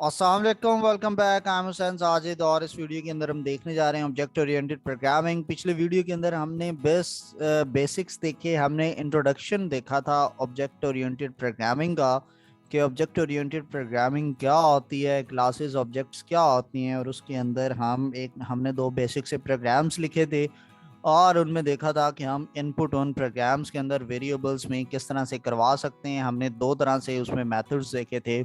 अस्सलाम वालेकुम, welcome back. I am Hussain Sajid और इस वीडियो के अंदर हम देखने जा रहे हैं ऑब्जेक्ट ओरिएंटेड प्रोग्रामिंग। पिछले वीडियो के अंदर हमने बेसिक्स देखे, हमने इंट्रोडक्शन देखा था ऑब्जेक्ट ओरिएंटेड प्रोग्रामिंग का कि ऑब्जेक्ट ओरिएंटेड प्रोग्रामिंग क्या होती है, क्लासेस ऑब्जेक्ट्स क्या होती हैं, और उसके अंदर हमने दो बेसिक से प्रोग्राम्स लिखे थे और उनमें देखा था कि हम इनपुट उन प्रोग्राम्स के अंदर वेरिएबल्स में किस तरह से करवा सकते हैं। हमने दो तरह से उसमें मेथड्स देखे थे।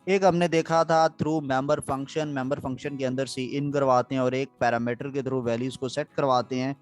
एक हमने देखा था थ्रू मेंबर फंक्शन के अंदर सी इन करवाते हैं और एक पैरामीटर के थ्रू वैल्यूज को सेट करवाते हैं।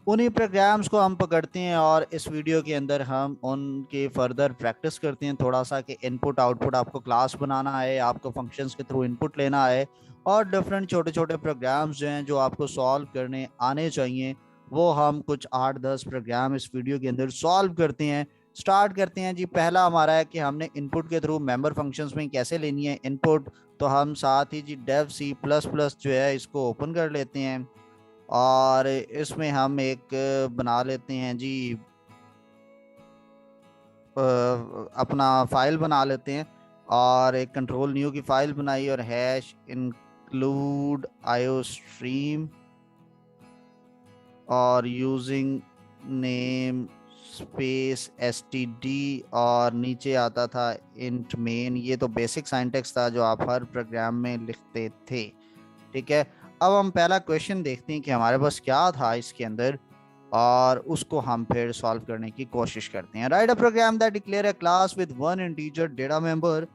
उन्हीं प्रोग्राम्स को हम पकड़ते हैं और इस वीडियो के अंदर हम उनके फर्दर प्रैक्टिस करते हैं थोड़ा सा कि इनपुट आउटपुट आपको क्लास बनाना है, आपको फंक्शंस के थ्रू इनपुट लेना है और डिफरेंट छोटे छोटे प्रोग्राम्स जो हैं जो आपको सॉल्व करने आने चाहिए, वो हम कुछ 8-10 प्रोग्राम इस वीडियो के अंदर सॉल्व करते हैं। स्टार्ट करते हैं जी। पहला हमारा है कि हमने इनपुट के थ्रू मेंबर फंक्शंस में कैसे लेनी है इनपुट। तो हम साथ ही जी डेव सी प्लस प्लस जो है इसको ओपन कर लेते हैं और इसमें हम एक बना लेते हैं जी, अपना फाइल बना लेते हैं और एक कंट्रोल न्यू की फाइल बनाई और हैश इंक्लूड आयो स्ट्रीम और यूजिंग नेम स्पेस एसटीडी और नीचे आता था इंट मेन। ये तो बेसिक साइंटेक्स था जो आप हर प्रोग्राम में लिखते थे। ठीक है, अब हम पहला क्वेश्चन देखते हैं कि हमारे पास क्या था इसके अंदर और उसको हम फिर सॉल्व करने की कोशिश करते हैं। Write a program that declare a class with one integer data member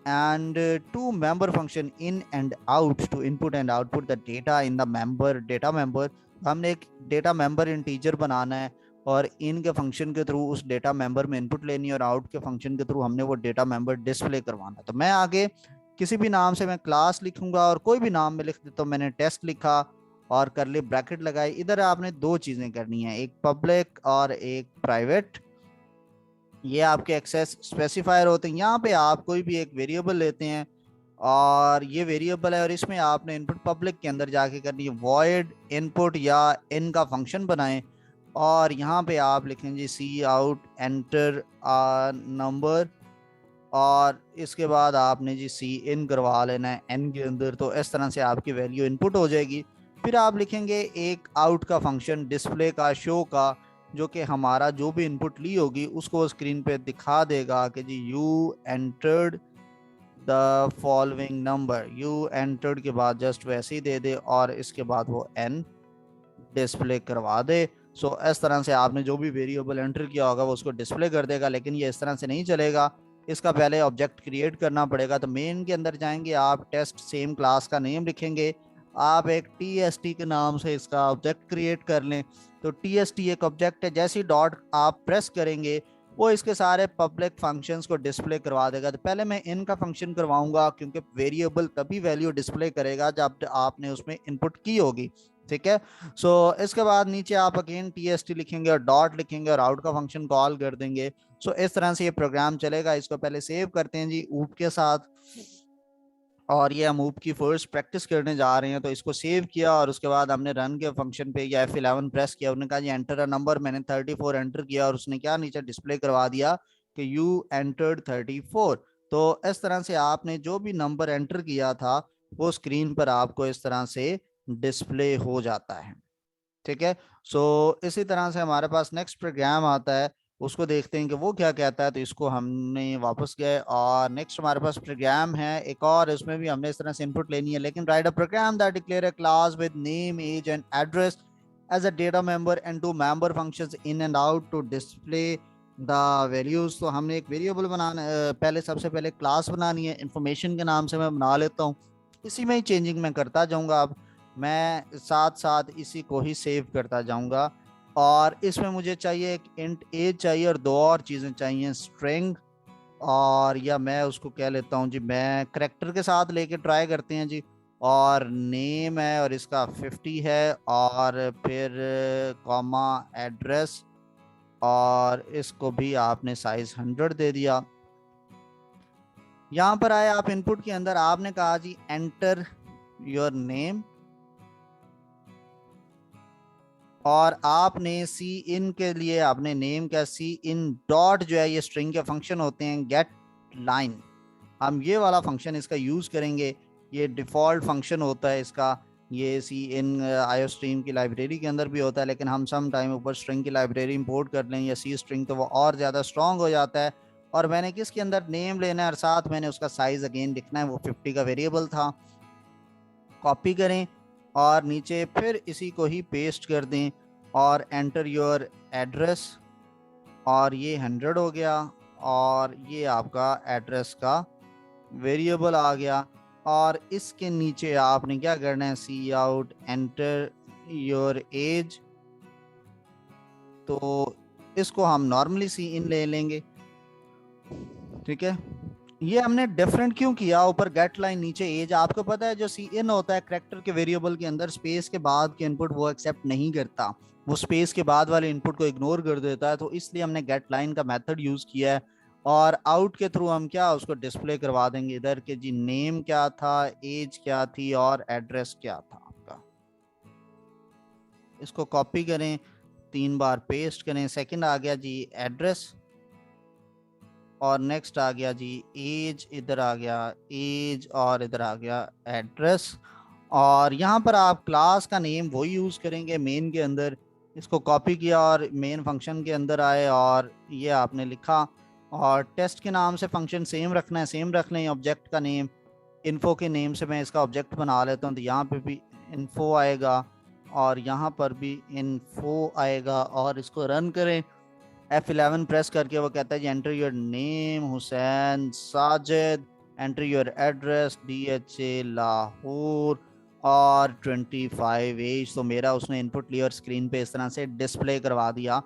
and two member function in and out to input and output the data in the member data member। हमने एक data member integer बनाना है और इन के function के through उस data member में input लेनी है और आउट के फंक्शन के थ्रू हमने वो डेटा मेंबर डिस्प्ले करवाना है। तो मैं आगे किसी भी नाम से मैं क्लास लिखूंगा और कोई भी नाम में लिख देता हूँ। मैंने टेस्ट लिखा और करली ब्रैकेट लगाई। इधर आपने दो चीजें करनी है, एक पब्लिक और एक प्राइवेट। ये आपके एक्सेस स्पेसिफायर होते हैं। यहाँ पे आप कोई भी एक वेरिएबल लेते हैं और ये वेरिएबल है और इसमें आपने इनपुट पब्लिक के अंदर जाके करनी है वॉइड इनपुट या इन का फंक्शन बनाएं और यहाँ पे आप लिखेंगे सी आउट एंटर नंबर और इसके बाद आपने जी सी इन करवा लेना है एन के अंदर। तो इस तरह से आपकी वैल्यू इनपुट हो जाएगी। फिर आप लिखेंगे एक आउट का फंक्शन डिस्प्ले का, शो का, जो कि हमारा जो भी इनपुट ली होगी उसको स्क्रीन पे दिखा देगा कि जी you entered the following number. You entered के बाद जस्ट वैसे ही दे दे और इसके बाद वो एन डिस्प्ले करवा दे। सो इस तरह से आपने जो भी वेरिएबल एंटर किया होगा वो उसको डिस्प्ले कर देगा। लेकिन ये इस तरह से नहीं चलेगा, इसका पहले ऑब्जेक्ट क्रिएट करना पड़ेगा। तो मेन के अंदर जाएंगे, आप टेस्ट सेम क्लास का नेम लिखेंगे, आप एक टी एस टी के नाम से इसका ऑब्जेक्ट क्रिएट कर लें। तो टी एस टी एक ऑब्जेक्ट है, जैसे ही डॉट आप प्रेस करेंगे वो इसके सारे पब्लिक फंक्शंस को डिस्प्ले करवा देगा। तो पहले मैं इनका फंक्शन करवाऊंगा क्योंकि वेरिएबल तभी वैल्यू डिस्प्ले करेगा जब आपने उसमें इनपुट की होगी। ठीक है, सो इसके बाद नीचे आप अगेन टी एस टी लिखेंगे और डॉट लिखेंगे और आउट का फंक्शन कॉल कर देंगे। सो इस तरह से ये प्रोग्राम चलेगा। इसको पहले सेव करते हैं जी ऊप के साथ और ये हम ऊप की फर्स्ट प्रैक्टिस करने जा रहे हैं। तो इसको सेव किया और उसके बाद हमने रन के फंक्शन पे या F11 प्रेस किया। उन्होंने कहा जी एंटर अ नंबर। मैंने 34 एंटर किया और उसने क्या नीचे डिस्प्ले करवा दिया कि यू एंटर्ड 34। तो इस तरह से आपने जो भी नंबर एंटर किया था वो स्क्रीन पर आपको इस तरह से डिस्प्ले हो जाता है। ठीक है, सो इसी तरह से हमारे पास नेक्स्ट प्रोग्राम आता है, उसको देखते हैं कि वो क्या कहता है। तो इसको हमने वापस गए और नेक्स्ट हमारे पास प्रोग्राम है एक और, इसमें भी हमने इस तरह से इनपुट लेनी है। लेकिन write a program that declare a class with name age and address as a data member and two member functions in and out to display the values. तो हमने एक वेरिएबल बनाना, पहले सबसे पहले क्लास बनानी है। इंफॉर्मेशन के नाम से मैं बना लेता हूँ, इसी में ही चेंजिंग मैं करता जाऊंगा। अब मैं साथ साथ इसी को ही सेव करता जाऊंगा और इसमें मुझे चाहिए एक इंट एज चाहिए और दो और चीज़ें चाहिए, स्ट्रिंग और या मैं उसको कह लेता हूँ जी, मैं करेक्टर के साथ लेके ट्राई करते हैं जी। और नेम है और इसका 50 है और फिर कॉमा एड्रेस और इसको भी आपने साइज 100 दे दिया। यहाँ पर आए आप इनपुट के अंदर आपने कहा जी एंटर योर नेम और आपने सी इन के लिए आपने नेम का सी इन डॉट जो है ये स्ट्रिंग के फंक्शन होते हैं गेट लाइन। हम ये वाला फंक्शन इसका यूज करेंगे। ये डिफॉल्ट फंक्शन होता है इसका, ये सी इन आईओ स्ट्रीम की लाइब्रेरी के अंदर भी होता है, लेकिन हम सम टाइम ऊपर स्ट्रिंग की लाइब्रेरी इंपोर्ट कर लें या सी स्ट्रिंग तो वो और ज़्यादा स्ट्रॉन्ग हो जाता है। और मैंने किसके अंदर नेम लेना है और साथ मैंने उसका साइज अगेन लिखना है, वो 50 का वेरिएबल था। कॉपी करें और नीचे फिर इसी को ही पेस्ट कर दें और एंटर योर एड्रेस, और ये 100 हो गया और ये आपका एड्रेस का वेरिएबल आ गया। और इसके नीचे आपने क्या करना है, सी आउट एंटर योर एज, तो इसको हम नॉर्मली सी इन ले लेंगे। ठीक है, ये हमने डिफरेंट क्यों किया, ऊपर गेट लाइन नीचे एज। आपको पता है जो सी इन होता है करेक्टर के वेरिएबल के अंदर स्पेस के बाद के इनपुट वो एक्सेप्ट नहीं करता, वो स्पेस के बाद वाले इनपुट को इग्नोर कर देता है, तो इसलिए हमने गेट लाइन का मेथड यूज किया है। और आउट के थ्रू हम क्या उसको डिस्प्ले करवा देंगे इधर के जी नेम क्या था, एज क्या थी और एड्रेस क्या था आपका। इसको कॉपी करें, 3 बार पेस्ट करें, सेकंड आ गया जी एड्रेस और नेक्स्ट आ गया जी एज, इधर आ गया एज और इधर आ गया एड्रेस। और यहाँ पर आप क्लास का नेम वही यूज़ करेंगे मेन के अंदर। इसको कॉपी किया और मेन फंक्शन के अंदर आए और ये आपने लिखा, और टेस्ट के नाम से फंक्शन सेम रखना है, सेम रख लें। ऑब्जेक्ट का नेम इन्फो के नेम से मैं इसका ऑब्जेक्ट बना लेता हूँ, तो यहाँ पे भी इन्फो आएगा और यहाँ पर भी इन्फो आएगा। और इसको रन करें, F11 प्रेस करके वो कहता है जी enter your name Hussain Sajid, enter your address DHA Lahore और 25 एज। तो मेरा उसने इनपुट लिया और स्क्रीन पे इस तरह से डिस्प्ले करवा दिया।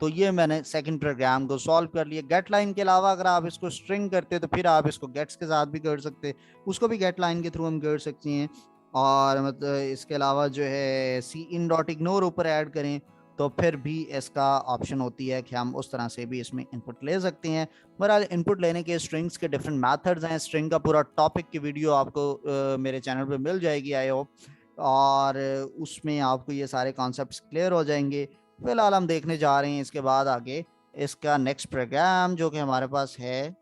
तो ये मैंने सेकंड प्रोग्राम को सॉल्व कर लिया। गेट लाइन के अलावा अगर आप इसको स्ट्रिंग करते तो फिर आप इसको गेट्स के साथ भी कर सकते, उसको भी गेट लाइन के थ्रू हम कर सकते हैं। और मतलब इसके अलावा जो है सी इन डॉट इग्नोर ऊपर ऐड करें तो फिर भी इसका ऑप्शन होती है कि हम उस तरह से भी इसमें इनपुट ले सकते हैं। बहरहाल इनपुट लेने के स्ट्रिंग्स के डिफरेंट मेथड्स हैं। स्ट्रिंग का पूरा टॉपिक की वीडियो आपको मेरे चैनल पे मिल जाएगी आई होप, और उसमें आपको ये सारे कॉन्सेप्ट्स क्लियर हो जाएंगे। फिलहाल हम देखने जा रहे हैं इसके बाद आगे इसका नेक्स्ट प्रोग्राम जो कि हमारे पास है।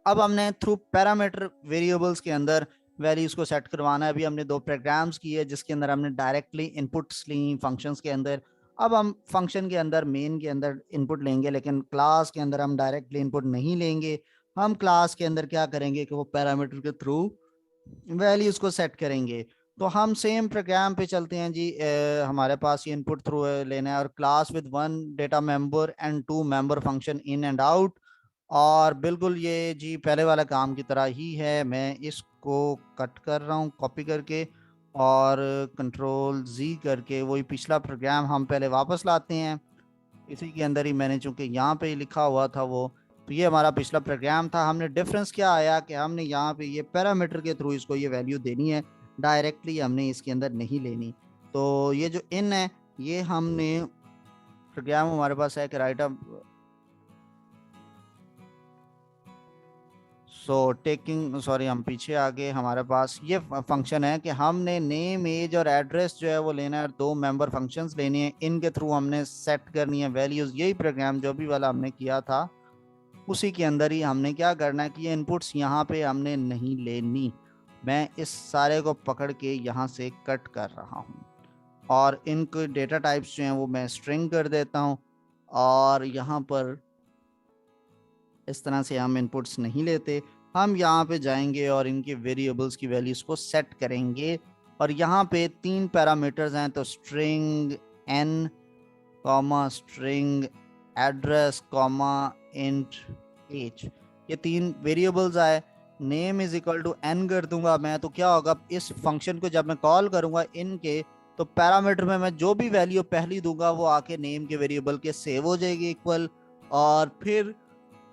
अब हमने थ्रू पैरामीटर वेरिएबल्स के अंदर वैल्यूज को सेट करवाना है। अभी हमने 2 प्रोग्राम्स किए जिसके अंदर हमने डायरेक्टली इनपुट्स ली फंक्शंस के अंदर। अब हम फंक्शन के अंदर मेन के अंदर इनपुट लेंगे, लेकिन क्लास के अंदर हम डायरेक्टली इनपुट नहीं लेंगे। हम क्लास के अंदर क्या करेंगे कि वो पैरामीटर के थ्रू वैल्यूज को सेट करेंगे। तो हम सेम प्रोग्राम पे चलते हैं जी। हमारे पास ये इनपुट थ्रू लेना है और class with 1 data member and 2 member function in and out. और बिल्कुल ये जी पहले वाला काम की तरह ही है। मैं इसको कट कर रहा हूँ कॉपी करके और कंट्रोल Z करके वही पिछला प्रोग्राम हम पहले वापस लाते हैं। इसी के अंदर ही मैंने चूंकि यहाँ पे ही लिखा हुआ था वो, तो ये हमारा पिछला प्रोग्राम था। हमने डिफरेंस क्या आया कि हमने यहाँ पे ये पैरामीटर के थ्रू इसको ये वैल्यू देनी है, डायरेक्टली हमने इसके अंदर नहीं लेनी। तो ये जो इन है ये हमने प्रोग्राम हमारे पास है कि राइट अब टेकिंग सॉरी हम पीछे आ गए। हमारे पास ये फंक्शन है कि हमने नेम एज और एड्रेस जो है वो लेना है, 2 मेंबर फंक्शंस लेने हैं, इनके थ्रू हमने सेट करनी है वैल्यूज। यही प्रोग्राम जो भी वाला हमने किया था उसी के अंदर ही हमने क्या करना है कि ये इनपुट्स यहाँ पे हमने नहीं लेनी। मैं इस सारे को पकड़ के यहाँ से कट कर रहा हूँ और इनके डेटा टाइप्स जो हैं वो मैं स्ट्रिंग कर देता हूँ। और यहाँ पर इस तरह से हम इनपुट्स नहीं लेते। हम यहाँ पे जाएंगे और इनके वेरिएबल्स की वैल्यूज को सेट करेंगे। और यहाँ पे 3 पैरामीटर्स हैं, तो string n comma string address comma int age, ये 3 वेरिएबल्स आए। Name is equal to n कर दूंगा मैं, तो क्या होगा इस फंक्शन को जब मैं कॉल करूंगा इनके, तो पैरामीटर में मैं जो भी वैल्यू पहली दूंगा वो आके नेम के वेरिएबल के सेव हो जाएगी इक्वल। और फिर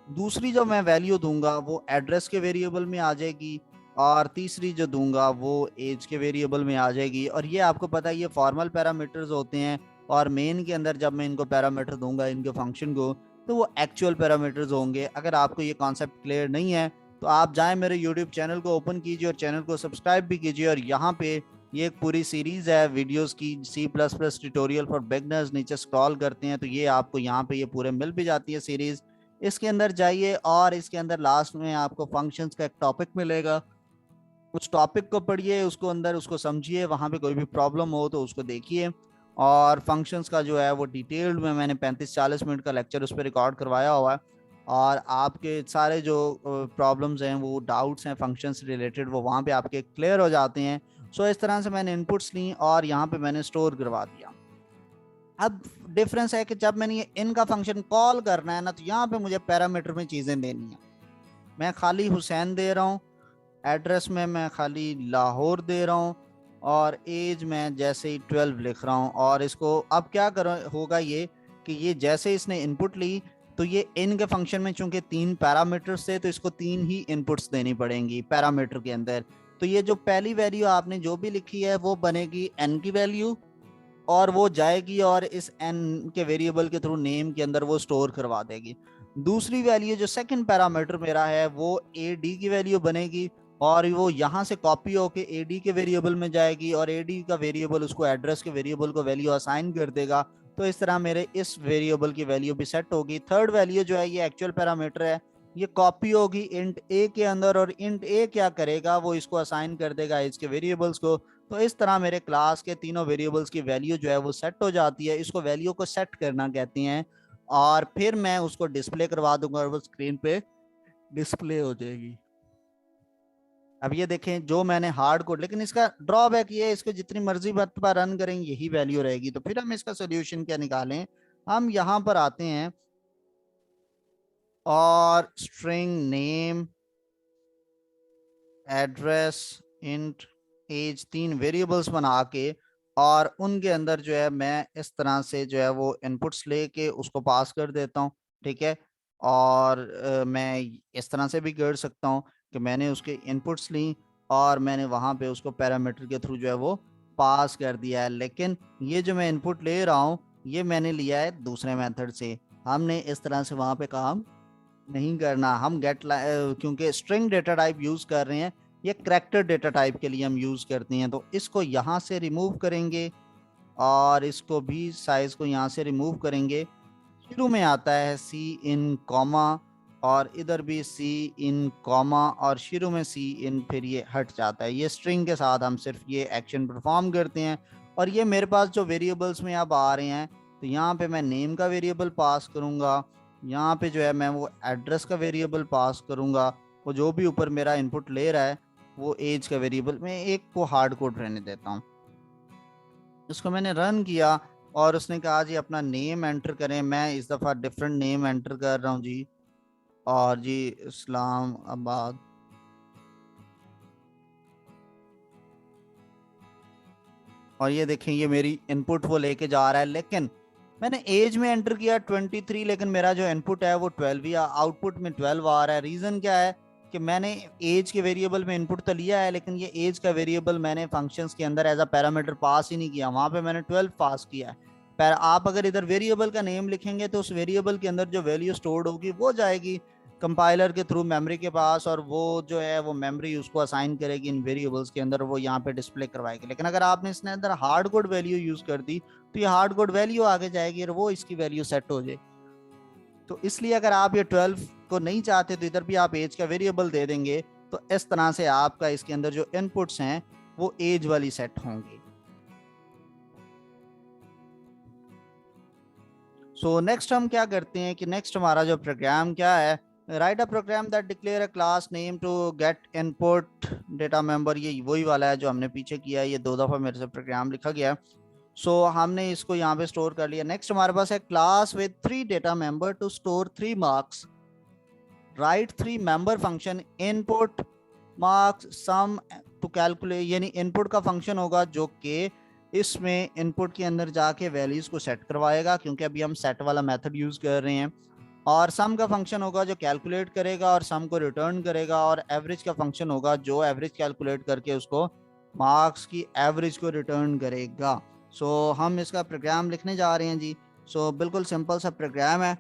दूसरी जो मैं वैल्यू दूंगा वो एड्रेस के वेरिएबल में आ जाएगी और तीसरी जो दूंगा वो एज के वेरिएबल में आ जाएगी। और ये आपको पता है ये फॉर्मल पैरामीटर्स होते हैं, और मेन के अंदर जब मैं इनको पैरामीटर दूंगा इनके फंक्शन को तो वो एक्चुअल पैरामीटर्स होंगे। अगर आपको ये कॉन्सेप्ट क्लियर नहीं है तो आप जाएं मेरे यूट्यूब चैनल को ओपन कीजिए और चैनल को सब्सक्राइब भी कीजिए। और यहाँ पे ये एक पूरी सीरीज है वीडियोस की, C++ ट्यूटोरियल फॉर बिगनर्स, नीचे स्क्रॉल करते हैं तो ये आपको यहाँ पे ये पूरे मिल भी जाती है सीरीज। इसके अंदर जाइए और इसके अंदर लास्ट में आपको फंक्शंस का एक टॉपिक मिलेगा, उस टॉपिक को पढ़िए, उसको अंदर उसको समझिए, वहां पे कोई भी प्रॉब्लम हो तो उसको देखिए। और फंक्शंस का जो है वो डिटेल्ड में मैंने 35-40 मिनट का लेक्चर उस पर रिकॉर्ड करवाया हुआ है, और आपके सारे जो प्रॉब्लम्स हैं, वो डाउट्स हैं फंक्शंस रिलेटेड, वो वहाँ पे आपके क्लियर हो जाते हैं। सो इस तरह से मैंने इनपुट्स ली और यहाँ पे मैंने स्टोर करवा दिया। अब डिफरेंस है कि जब मैंने ये इनका फंक्शन कॉल करना है ना, तो यहाँ पे मुझे पैरामीटर में चीज़ें देनी है। मैं खाली हुसैन दे रहा हूँ, एड्रेस में मैं खाली लाहौर दे रहा हूँ, और एज में जैसे ही 12 लिख रहा हूँ। और इसको अब क्या करो होगा ये कि ये जैसे इसने इनपुट ली, तो ये इन के फंक्शन में चूंकि 3 पैरामीटर्स थे, तो इसको 3 ही इनपुट्स देनी पड़ेंगी पैरामीटर के अंदर। तो ये जो पहली वैल्यू आपने जो भी लिखी है वो बनेगी एन की वैल्यू, और वो जाएगी और इस एन के वेरिएबल के थ्रू नेम के अंदर वो स्टोर करवा देगी। दूसरी वैल्यू जो सेकंड पैरामीटर मेरा है वो ए डी की वैल्यू बनेगी, और वो यहाँ से कॉपी होके ए डी के वेरिएबल में जाएगी, और ए डी का वेरिएबल उसको एड्रेस के वेरिएबल को वैल्यू असाइन कर देगा। तो इस तरह मेरे इस वेरिएबल की वैल्यू भी सेट होगी। थर्ड वैल्यू जो है ये एक्चुअल पैरामीटर है, ये कॉपी होगी इंट ए के अंदर, और इंट ए क्या करेगा, वो इसको असाइन कर देगा इसके वेरिएबल्स को। तो इस तरह मेरे क्लास के तीनों वेरिएबल्स की वैल्यू जो है वो सेट हो जाती है। इसको वैल्यू को सेट करना कहते हैं, और फिर मैं उसको डिस्प्ले करवा दूंगा और वो स्क्रीन पे डिस्प्ले हो जाएगी। अब ये देखें जो मैंने हार्ड कोड, लेकिन इसका ड्रॉबैक ये है, इसको जितनी मर्जी वक्त पर रन करेंगे यही वैल्यू रहेगी। तो फिर हम इसका सोल्यूशन क्या निकालें, हम यहाँ पर आते हैं और string name, address, int, age, 3 variables बना के, और उनके अंदर जो है मैं इस तरह से जो है वो इनपुट्स लेके उसको पास कर देता हूँ। ठीक है, और मैं इस तरह से भी कर सकता हूँ कि मैंने उसके इनपुट्स ली और मैंने वहाँ पे उसको पैरामीटर के थ्रू जो है वो पास कर दिया है। लेकिन ये जो मैं इनपुट ले रहा हूँ ये मैंने लिया है दूसरे मेथड से, हमने इस तरह से वहाँ पे काम नहीं करना। हम गेट, क्योंकि स्ट्रिंग डेटा टाइप यूज कर रहे हैं, ये करेक्टर डेटा टाइप के लिए हम यूज करते हैं, तो इसको यहाँ से रिमूव करेंगे और इसको भी साइज को यहाँ से रिमूव करेंगे। शुरू में आता है सी इन कॉमा, और इधर भी सी इन कॉमा, और शुरू में सी इन, फिर ये हट जाता है। ये स्ट्रिंग के साथ हम सिर्फ ये एक्शन परफॉर्म करते हैं। और ये मेरे पास जो वेरिएबल्स में अब आ रहे हैं, तो यहाँ पे मैं नेम का वेरिएबल पास करूँगा, यहाँ पे जो है मैं वो एड्रेस का वेरिएबल पास करूँगा, वो जो भी ऊपर मेरा इनपुट ले रहा है वो एज का वेरिएबल, मैं एक को हार्ड कोड रहने देता हूँ। इसको मैंने रन किया और उसने कहा जी अपना नेम एंटर करें। मैं इस दफ़ा डिफरेंट नेम एंटर कर रहा हूँ जी, और जी इस्लामाबाद। और ये देखें ये मेरी इनपुट वो लेके जा रहा है, लेकिन मैंने एज में एंटर किया 23, लेकिन मेरा जो इनपुट है वो 12 या आउटपुट में 12 आ रहा है। रीज़न क्या है कि मैंने एज के वेरिएबल में इनपुट तो लिया है, लेकिन ये एज का वेरिएबल मैंने फंक्शंस के अंदर एज अ पैरामीटर पास ही नहीं किया, वहाँ पे मैंने 12 पास किया है। पर आप अगर इधर वेरिएबल का नेम लिखेंगे तो उस वेरिएबल के अंदर जो वैल्यू स्टोर्ड होगी वो जाएगी कंपाइलर के थ्रू मेमोरी के पास, और वो जो है वो मेमोरी उसको असाइन करेगी इन वेरिएबल्स के अंदर, वो यहाँ पे डिस्प्ले करवाएगी। लेकिन अगर आपने इसने अंदर हार्ड कोड वैल्यू यूज कर दी तो ये हार्ड कोड वैल्यू आगे जाएगी और वो इसकी वैल्यू सेट हो जाए। तो इसलिए अगर आप ये 12 को नहीं चाहते तो इधर भी आप एज का वेरिएबल दे देंगे, तो इस तरह से आपका इसके अंदर जो इनपुट्स हैं वो एज वाली सेट होंगी। सो नेक्स्ट हम क्या करते हैं कि नेक्स्ट हमारा जो प्रोग्राम क्या है, write a program that declare a class name to get input data member. ये वही वाला है जो हमने पीछे किया है, ये 2 दफ़ा मेरे से प्रोग्राम लिखा गया है। सो हमने इसको यहाँ पे स्टोर कर लिया। नेक्स्ट हमारे पास है class with 3 data member to store 3 marks, write 3 member function input marks sum to calculate. यानी इनपुट का फंक्शन होगा जो कि इसमें इनपुट के अंदर जाके वैल्यूज को सेट करवाएगा, क्योंकि अभी हम सेट वाला मेथड यूज कर रहे हैं। और सम का फंक्शन होगा जो कैलकुलेट करेगा और सम को रिटर्न करेगा, और एवरेज का फंक्शन होगा जो एवरेज कैलकुलेट करके उसको मार्क्स की एवरेज को रिटर्न करेगा। सो हम इसका प्रोग्राम लिखने जा रहे हैं जी। सो बिल्कुल सिंपल सा प्रोग्राम है।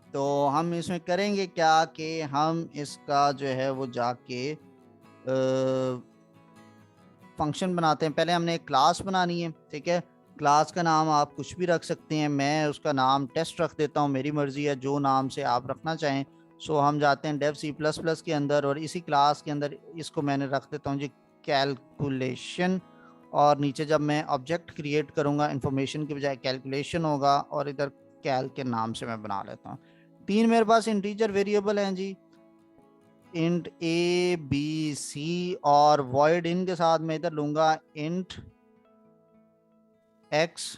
तो हम इसमें करेंगे क्या कि हम इसका जो है वो जाके फंक्शन बनाते हैं। पहले हमने एक क्लास बनानी है, ठीक है। क्लास का नाम आप कुछ भी रख सकते हैं, मैं उसका नाम टेस्ट रख देता हूँ, मेरी मर्जी है जो नाम से आप रखना चाहें। सो हम जाते हैं डेव सी प्लस प्लस के अंदर और इसी क्लास के अंदर इसको मैंने रख देता हूँ जी कैलकुलेशन। और नीचे जब मैं ऑब्जेक्ट क्रिएट करूंगा इंफॉर्मेशन की बजाय कैलकुलेशन होगा और इधर कैल के नाम से मैं बना लेता हूँ। तीन मेरे पास इंटीजर वेरिएबल हैं जी, इंट ए बी सी, और वॉइड इन के साथ मैं इधर लूंगा इंट एक्स,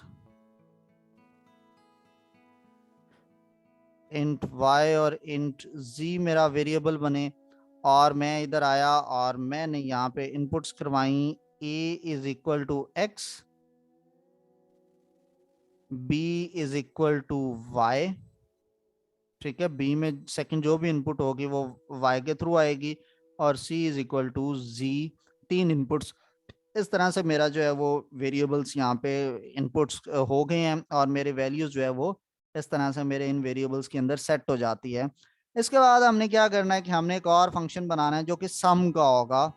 इंट वाई और इंट जी मेरा वेरिएबल बने। और मैं इधर आया और मैंने यहाँ पे इनपुट्स करवाई a is equal to X, b is equal to Y, ठीक है, b में सेकंड जो भी इनपुट होगी वो y के थ्रू आएगी, और c is equal to z। तीन इनपुट्स, इस तरह से मेरा जो है वो वेरिएबल्स यहाँ पे इनपुट्स हो गए हैं और मेरे वैल्यूज जो है वो इस तरह से मेरे इन वेरिएबल्स के अंदर सेट हो जाती है। इसके बाद हमने क्या करना है कि हमने एक और फंक्शन बनाना है जो कि सम का होगा।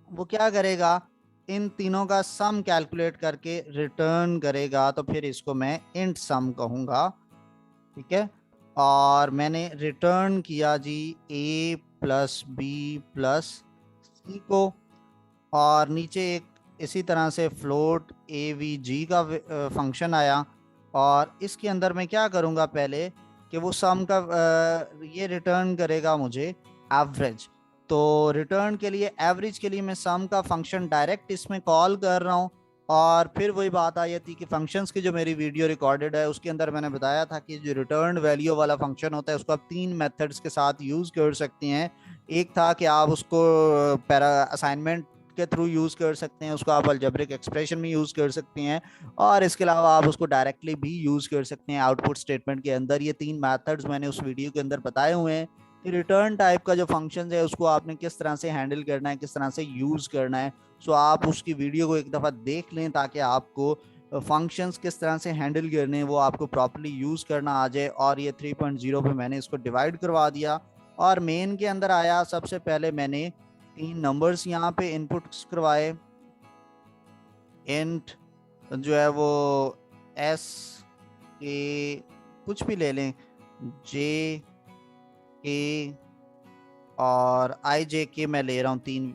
वो क्या करेगा, इन तीनों का सम कैलकुलेट करके रिटर्न करेगा, तो फिर इसको मैं इंट सम कहूंगा, ठीक है। और मैंने रिटर्न किया जी a प्लस बी प्लस सी को, और नीचे एक इसी तरह से फ्लोट avg का फंक्शन आया, और इसके अंदर मैं क्या करूंगा पहले कि वो सम का ये रिटर्न करेगा मुझे एवरेज। तो रिटर्न के लिए एवरेज के लिए मैं सम का फंक्शन डायरेक्ट इसमें कॉल कर रहा हूँ। और फिर वही बात आई थी कि फंक्शंस की जो मेरी वीडियो रिकॉर्डेड है उसके अंदर मैंने बताया था कि जो रिटर्न वैल्यू वाला फंक्शन होता है उसको आप तीन मेथड्स के साथ यूज़ कर सकते हैं। एक था कि आप उसको पैरा असाइनमेंट के थ्रू यूज़ कर सकते हैं, उसको आप अलजेब्रिक एक्सप्रेशन में यूज़ कर सकते हैं, और इसके अलावा आप उसको डायरेक्टली भी यूज़ कर सकते हैं आउटपुट स्टेटमेंट के अंदर। ये तीन मेथड्स मैंने उस वीडियो के अंदर बताए हुए हैं कि रिटर्न टाइप का जो फंक्शन है उसको आपने किस तरह से हैंडल करना है, किस तरह से यूज़ करना है। सो आप उसकी वीडियो को एक दफ़ा देख लें ताकि आपको फंक्शंस किस तरह से हैंडल करने हैं वो आपको प्रॉपर्ली यूज़ करना आ जाए। और ये 3.0 पे मैंने इसको डिवाइड करवा दिया और मेन के अंदर आया। सबसे पहले मैंने तीन नंबर्स यहाँ पे इनपुट्स करवाए, इंट जो है वो एस के कुछ भी ले लें, जे के और आई जे के मैं ले रहा हूँ तीन,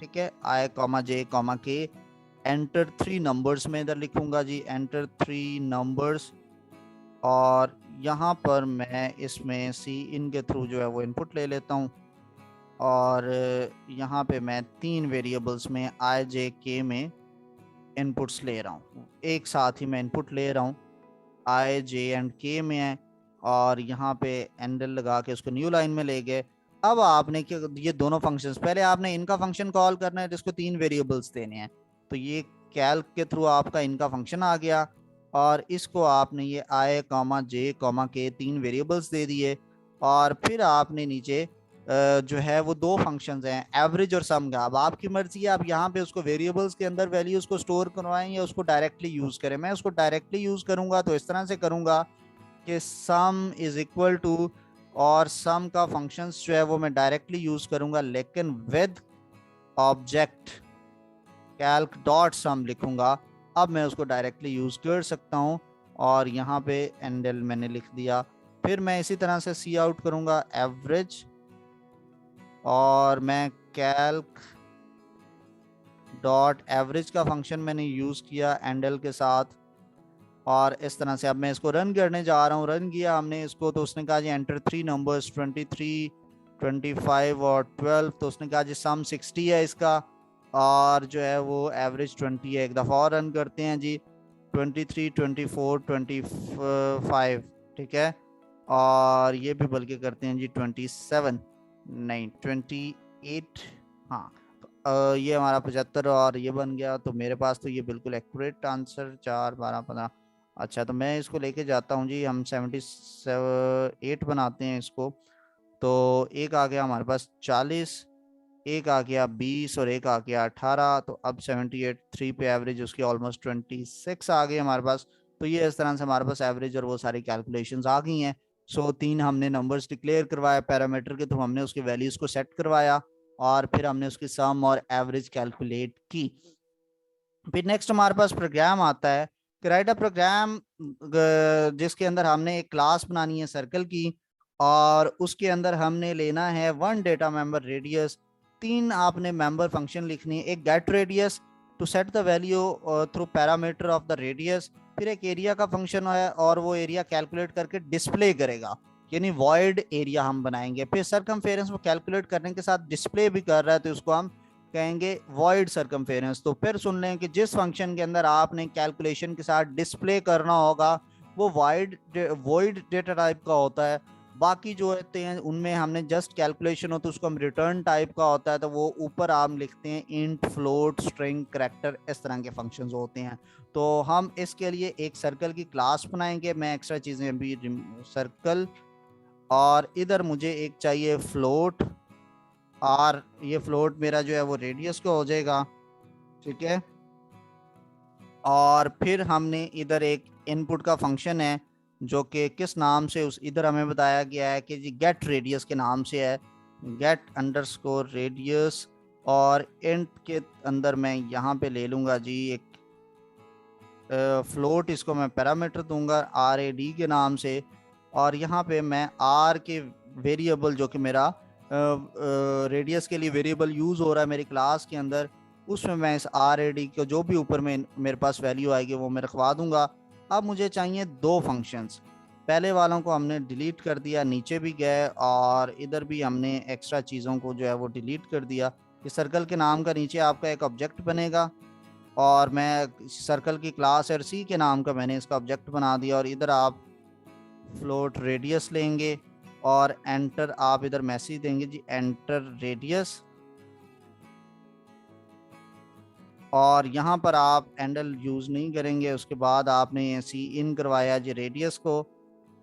ठीक है, आई कॉमा जे कॉमा के। एंटर थ्री नंबर्स में इधर लिखूंगा जी, एंटर थ्री नंबर्स। और यहाँ पर मैं इसमें सी इन के थ्रू जो है वो इनपुट ले लेता हूँ, और यहाँ पे मैं तीन वेरिएबल्स में आई जे के में इनपुट्स ले रहा हूँ, एक साथ ही मैं इनपुट ले रहा हूँ, आई जे एंड के में है। और यहाँ पे एंडल लगा के उसको न्यू लाइन में ले गए। अब आपने क्या, ये दोनों फंक्शंस पहले आपने इनका फंक्शन कॉल करना है जिसको तीन वेरिएबल्स देने हैं, तो ये कैल्क के थ्रू आपका इनका फंक्शन आ गया, और इसको आपने ये आई कॉमा जे कॉमा के तीन वेरिएबल्स दे दिए। और फिर आपने नीचे जो है वो दो फंक्शंस हैं एवरेज और सम का। अब आपकी मर्जी है आप यहाँ पे उसको वेरिएबल्स के अंदर वैल्यूज को स्टोर करवाएं या उसको डायरेक्टली यूज करें। मैं उसको डायरेक्टली यूज करूंगा तो इस तरह से करूंगा कि सम इज इक्वल टू, और सम का फंक्शंस जो है वो मैं डायरेक्टली यूज करूंगा लेकिन विद ऑब्जेक्ट कैल्क डॉट सम लिखूंगा। अब मैं उसको डायरेक्टली यूज कर सकता हूँ, और यहाँ पे एंडल मैंने लिख दिया। फिर मैं इसी तरह से सी आउट करूंगा एवरेज, और मैं कैल्क डॉट एवरेज का फंक्शन मैंने यूज़ किया एंडल के साथ। और इस तरह से अब मैं इसको रन करने जा रहा हूँ। रन किया हमने इसको तो उसने कहा जी एंटर थ्री नंबर्स 23, 25 और 12, तो उसने कहा जी सम 60 है इसका, और जो है वो एवरेज 20 है। एक दफ़ा और रन करते हैं जी, 23, 24, 25, ठीक है, और ये भी बल्कि करते हैं जी 27, नहीं 28, हाँ। तो ये हमारा 75 और ये बन गया, तो मेरे पास तो ये बिल्कुल एक्यूरेट आंसर 4, 12, 15। अच्छा, तो मैं इसको लेके जाता हूँ जी, हम 78 बनाते हैं इसको। तो एक आ गया हमारे पास 40, एक आ गया 20 और एक आ गया 18। तो अब 78 3 पे एवरेज उसकी ऑलमोस्ट 26 आ गई हमारे पास। तो ये इस तरह से हमारे पास एवरेज और वो सारी कैलकुलेशंस आ गई हैं। सो तीन हमने नंबर्स डिक्लेयर करवाया, पैरामीटर के थ्रू हमने उसके वैल्यूज को सेट करवाया, और फिर हमने उसकी सम और एवरेज कैलकुलेट की। फिर नेक्स्ट हमारे पास प्रोग्राम आता है कि राइट अ प्रोग्राम, जिसके अंदर हमने एक क्लास बनानी है सर्कल की, और उसके अंदर हमने लेना है वन डेटा मेंबर रेडियस, तीन आपने मेंबर फंक्शन लिखनी है, एक get radius to set the value through parameter of the radius, फिर एक एरिया का फंक्शन है और वो एरिया कैलकुलेट करके डिस्प्ले करेगा, यानी वॉइड एरिया हम बनाएंगे। फिर सरकमफेरेंस वो कैलकुलेट करने के साथ डिस्प्ले भी कर रहा है, तो उसको हम कहेंगे वॉइड सरकमफेरेंस। तो फिर सुन लें कि जिस फंक्शन के अंदर आपने कैलकुलेशन के साथ डिस्प्ले करना होगा वो वॉइड डेटा टाइप का होता है। बाकी जो होते हैं उनमें हमने जस्ट कैलकुलेशन होता है, उसको हम रिटर्न टाइप का होता है, तो वो ऊपर आप लिखते हैं इंट, फ्लोट, स्ट्रिंग, करैक्टर, इस तरह के फंक्शंस होते हैं। तो हम इसके लिए एक सर्कल की क्लास बनाएंगे, मैं एक्स्ट्रा चीज़ें भी सर्कल, और इधर मुझे एक चाहिए फ्लोट, और ये फ्लोट मेरा जो है वो रेडियस का हो जाएगा, ठीक है। और फिर हमने इधर एक इनपुट का फंक्शन है जो कि किस नाम से उस इधर हमें बताया गया है कि जी गेट रेडियस के नाम से है, गेट अंडरस्कोर रेडियस। और इंट के अंदर मैं यहाँ पे ले लूँगा जी एक फ्लोट, इसको मैं पैरामीटर दूंगा RAD के नाम से, और यहाँ पे मैं R के वेरिएबल जो कि मेरा रेडियस के लिए वेरिएबल यूज़ हो रहा है मेरी क्लास के अंदर, उसमें मैं इस RAD को जो भी ऊपर में मेरे पास वैल्यू आएगी वो मैं रखवा दूंगा। अब मुझे चाहिए दो फंक्शंस, पहले वालों को हमने डिलीट कर दिया, नीचे भी गए और इधर भी हमने एक्स्ट्रा चीज़ों को जो है वो डिलीट कर दिया। इस सर्कल के नाम का नीचे आपका एक ऑब्जेक्ट बनेगा, और मैं सर्कल की क्लास और सी के नाम का मैंने इसका ऑब्जेक्ट बना दिया, और इधर आप फ्लोट रेडियस लेंगे और एंटर, आप इधर मैसेज देंगे जी एंटर रेडियस, और यहाँ पर आप एंडल यूज़ नहीं करेंगे। उसके बाद आपने सी इन करवाया जी रेडियस को,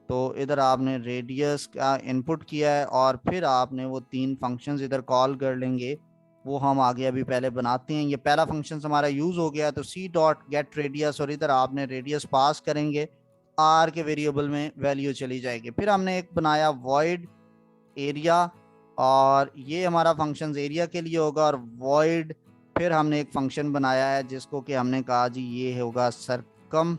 तो इधर आपने रेडियस का इनपुट किया है, और फिर आपने वो तीन फंक्शंस इधर कॉल कर लेंगे, वो हम आगे अभी पहले बनाते हैं। ये पहला फंक्शन हमारा यूज़ हो गया, तो सी डॉट गेट रेडियस, और इधर आपने रेडियस पास करेंगे, आर के वेरिएबल में वैल्यू चली जाएगी। फिर हमने एक बनाया वॉइड एरिया, और ये हमारा फंक्शन एरिया के लिए होगा, और वॉइड, फिर हमने एक फंक्शन बनाया है जिसको कि हमने कहा जी ये होगा सरकम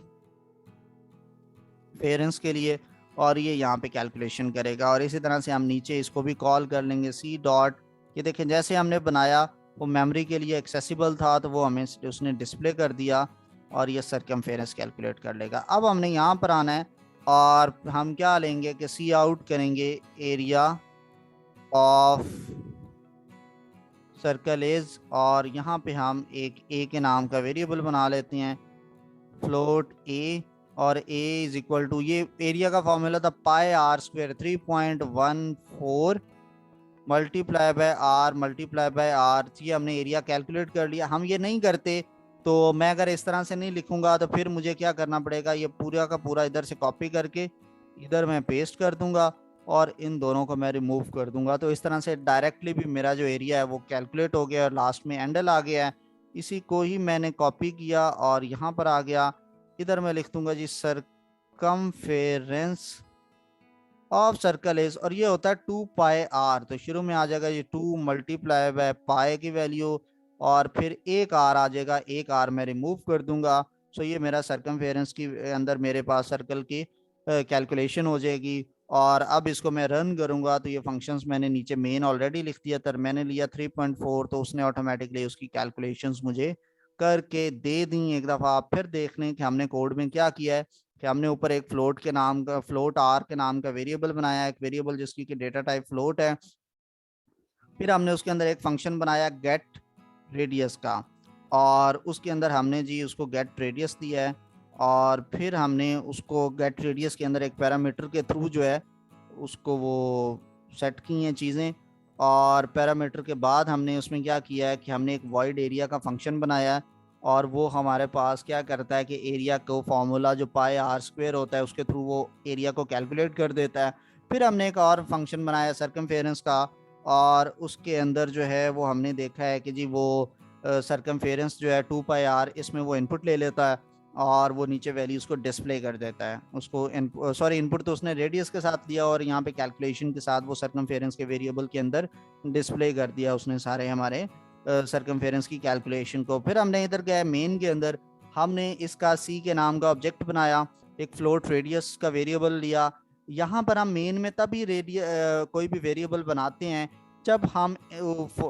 पेरेंट्स के लिए, और ये यहाँ पे कैलकुलेशन करेगा। और इसी तरह से हम नीचे इसको भी कॉल कर लेंगे सी डॉट, ये देखें जैसे हमने बनाया वो मेमोरी के लिए एक्सेसिबल था तो वो हमें उसने डिस्प्ले कर दिया, और ये सरकमफेरेंस कैलकुलेट कर लेगा। अब हमने यहाँ पर आना है और हम क्या लेंगे कि सी आउट करेंगे एरिया ऑफ सर्कल इज, और यहाँ पे हम एक ए के नाम का वेरिएबल बना लेते हैं, फ्लोट ए, और ए इज इक्वल टू, ये एरिया का फॉर्मूला था pi r square, 3.14 multiply by r multiply by r. ये हमने एरिया कैलकुलेट कर लिया। हम ये नहीं करते, तो मैं अगर इस तरह से नहीं लिखूंगा तो फिर मुझे क्या करना पड़ेगा, ये पूरा का पूरा इधर से कॉपी करके इधर मैं पेस्ट कर दूंगा, और इन दोनों को मैं रिमूव कर दूंगा। तो इस तरह से डायरेक्टली भी मेरा जो एरिया है वो कैलकुलेट हो गया और लास्ट में एंडल आ गया है। इसी को ही मैंने कॉपी किया और यहाँ पर आ गया, इधर मैं लिख दूंगा जी सरकमफेरेंस ऑफ सर्कल इज, और ये होता है 2 पाई आर। तो शुरू में आ जाएगा ये 2 मल्टीप्लाई बाय पाई की वैल्यू, और फिर एक आर आ जाएगा, एक आर मैं रिमूव कर दूंगा। सो ये मेरा सरकमफेरेंस की अंदर मेरे पास सर्कल की कैलकुलेशन हो जाएगी। और अब इसको मैं रन करूंगा तो ये फंक्शंस मैंने नीचे मेन ऑलरेडी लिख दिया था, मैंने लिया 3.4, तो उसने ऑटोमेटिकली उसकी कैलकुलेशंस मुझे करके दे दी। एक दफ़ा आप फिर देख लें कि हमने कोड में क्या किया है, कि हमने ऊपर एक फ्लोट के नाम का, फ्लोट आर के नाम का वेरिएबल बनाया, एक वेरिएबल जिसकी कि डेटा टाइप फ्लोट है। फिर हमने उसके अंदर एक फंक्शन बनाया गेट रेडियस का, और उसके अंदर हमने जी उसको गेट रेडियस दिया है, और फिर हमने उसको गेट रेडियस के अंदर एक पैरामीटर के थ्रू जो है उसको वो सेट की हैं चीज़ें। और पैरामीटर के बाद हमने उसमें क्या किया है कि हमने एक वॉइड एरिया का फंक्शन बनाया है, और वो हमारे पास क्या करता है कि एरिया को फॉर्मूला जो पाई आर स्क्वायर होता है उसके थ्रू वो एरिया को कैलकुलेट कर देता है। फिर हमने एक और फंक्शन बनाया सरकमफेरेंस का, और उसके अंदर जो है वो हमने देखा है कि जी वो सरकमफेरेंस जो है 2 पाई आर, इसमें वो इनपुट ले लेता है और वो नीचे वैल्यूज़ को डिस्प्ले कर देता है। उसको सॉरी इनपुट तो उसने रेडियस के साथ लिया, और यहाँ पे कैलकुलेशन के साथ वो सरकमफेरेंस के वेरिएबल के अंदर डिस्प्ले कर दिया उसने सारे हमारे सर्कमफेरेंस की कैलकुलेशन को। फिर हमने इधर गए मेन के अंदर, हमने इसका सी के नाम का ऑब्जेक्ट बनाया, एक फ्लोट रेडियस का वेरिएबल लिया। यहाँ पर हम मेन में तभी कोई भी वेरिएबल बनाते हैं जब हम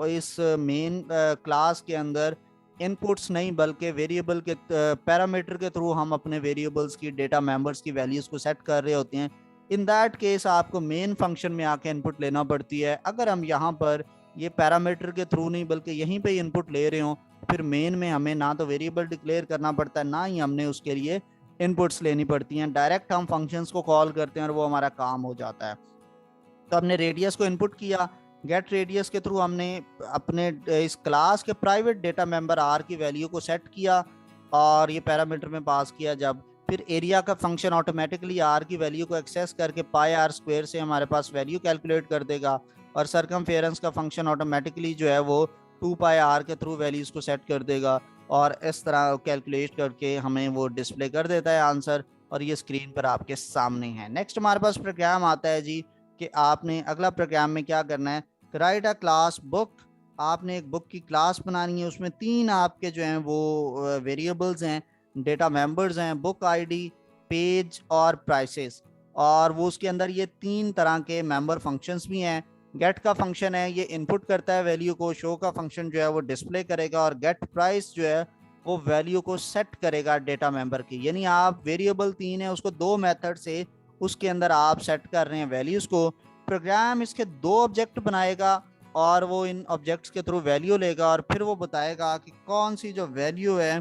इस मेन क्लास के अंदर इनपुट्स नहीं बल्कि वेरिएबल के पैरामीटर के थ्रू हम अपने वेरिएबल्स की डेटा मेंबर्स की वैल्यूज को सेट कर रहे होते हैं। इन दैट केस आपको मेन फंक्शन में आके इनपुट लेना पड़ती है। अगर हम यहाँ पर ये पैरामीटर के थ्रू नहीं बल्कि यहीं पे इनपुट ले रहे हो, फिर मेन में हमें ना तो वेरिएबल डिक्लेयर करना पड़ता है, ना ही हमने उसके लिए इनपुट्स लेनी पड़ती हैं। डायरेक्ट हम फंक्शंस को कॉल करते हैं और वो हमारा काम हो जाता है। तो हमने रेडियस को इनपुट किया, गेट रेडियस के थ्रू हमने अपने इस क्लास के प्राइवेट डेटा मेंबर आर की वैल्यू को सेट किया और ये पैरामीटर में पास किया। जब फिर एरिया का फंक्शन ऑटोमेटिकली आर की वैल्यू को एक्सेस करके पाई आर स्क्वायर से हमारे पास वैल्यू कैलकुलेट कर देगा, और सरकमफेरेंस का फंक्शन ऑटोमेटिकली जो है वो 2 पाई आर के थ्रू वैल्यूज को सेट कर देगा और इस तरह कैलकुलेट करके हमें वो डिस्प्ले कर देता है आंसर, और ये स्क्रीन पर आपके सामने है। नेक्स्ट हमारे पास प्रोग्राम आता है जी कि आपने अगला प्रोग्राम में क्या करना है, राइट अ क्लास बुक। आपने एक बुक की क्लास बनानी है, उसमें 3 आपके जो हैं वो वेरिएबल्स हैं, डेटा मेंबर्स हैं, बुक आईडी, पेज और प्राइसेस, और वो उसके अंदर ये 3 तरह के मेंबर फंक्शंस भी हैं। गेट का फंक्शन है ये इनपुट करता है वैल्यू को, शो का फंक्शन जो है वो डिस्प्ले करेगा, और गेट प्राइस जो है वो वैल्यू को सेट करेगा डेटा मेंबर की। यानी आप वेरिएबल 3 है उसको 2 मेथड से उसके अंदर आप सेट कर रहे हैं वैल्यूज को। प्रोग्राम इसके 2 ऑब्जेक्ट बनाएगा और वो इन ऑब्जेक्ट्स के थ्रू वैल्यू लेगा, और फिर वो बताएगा कि कौन सी जो वैल्यू है,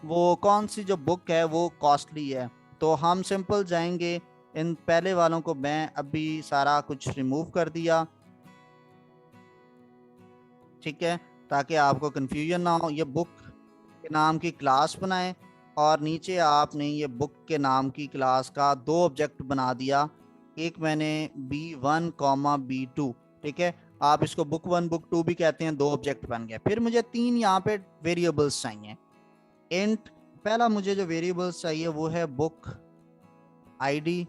वो कौन सी जो बुक है वो कॉस्टली है। तो हम सिंपल जाएंगे, इन पहले वालों को मैं अभी सारा कुछ रिमूव कर दिया, ठीक है, ताकि आपको कंफ्यूजन ना हो। ये बुक के नाम की क्लास बनाएं और नीचे आपने ये बुक के नाम की क्लास का 2 ऑब्जेक्ट बना दिया, एक मैंने B1 B2, ठीक है, आप इसको बुक 1 बुक 2 भी कहते हैं, 2 ऑब्जेक्ट बन गए। फिर मुझे 3 यहाँ पे वेरिएबल्स चाहिए। इंट पहला मुझे जो वेरिएबल्स चाहिए वो है बुक आईडी,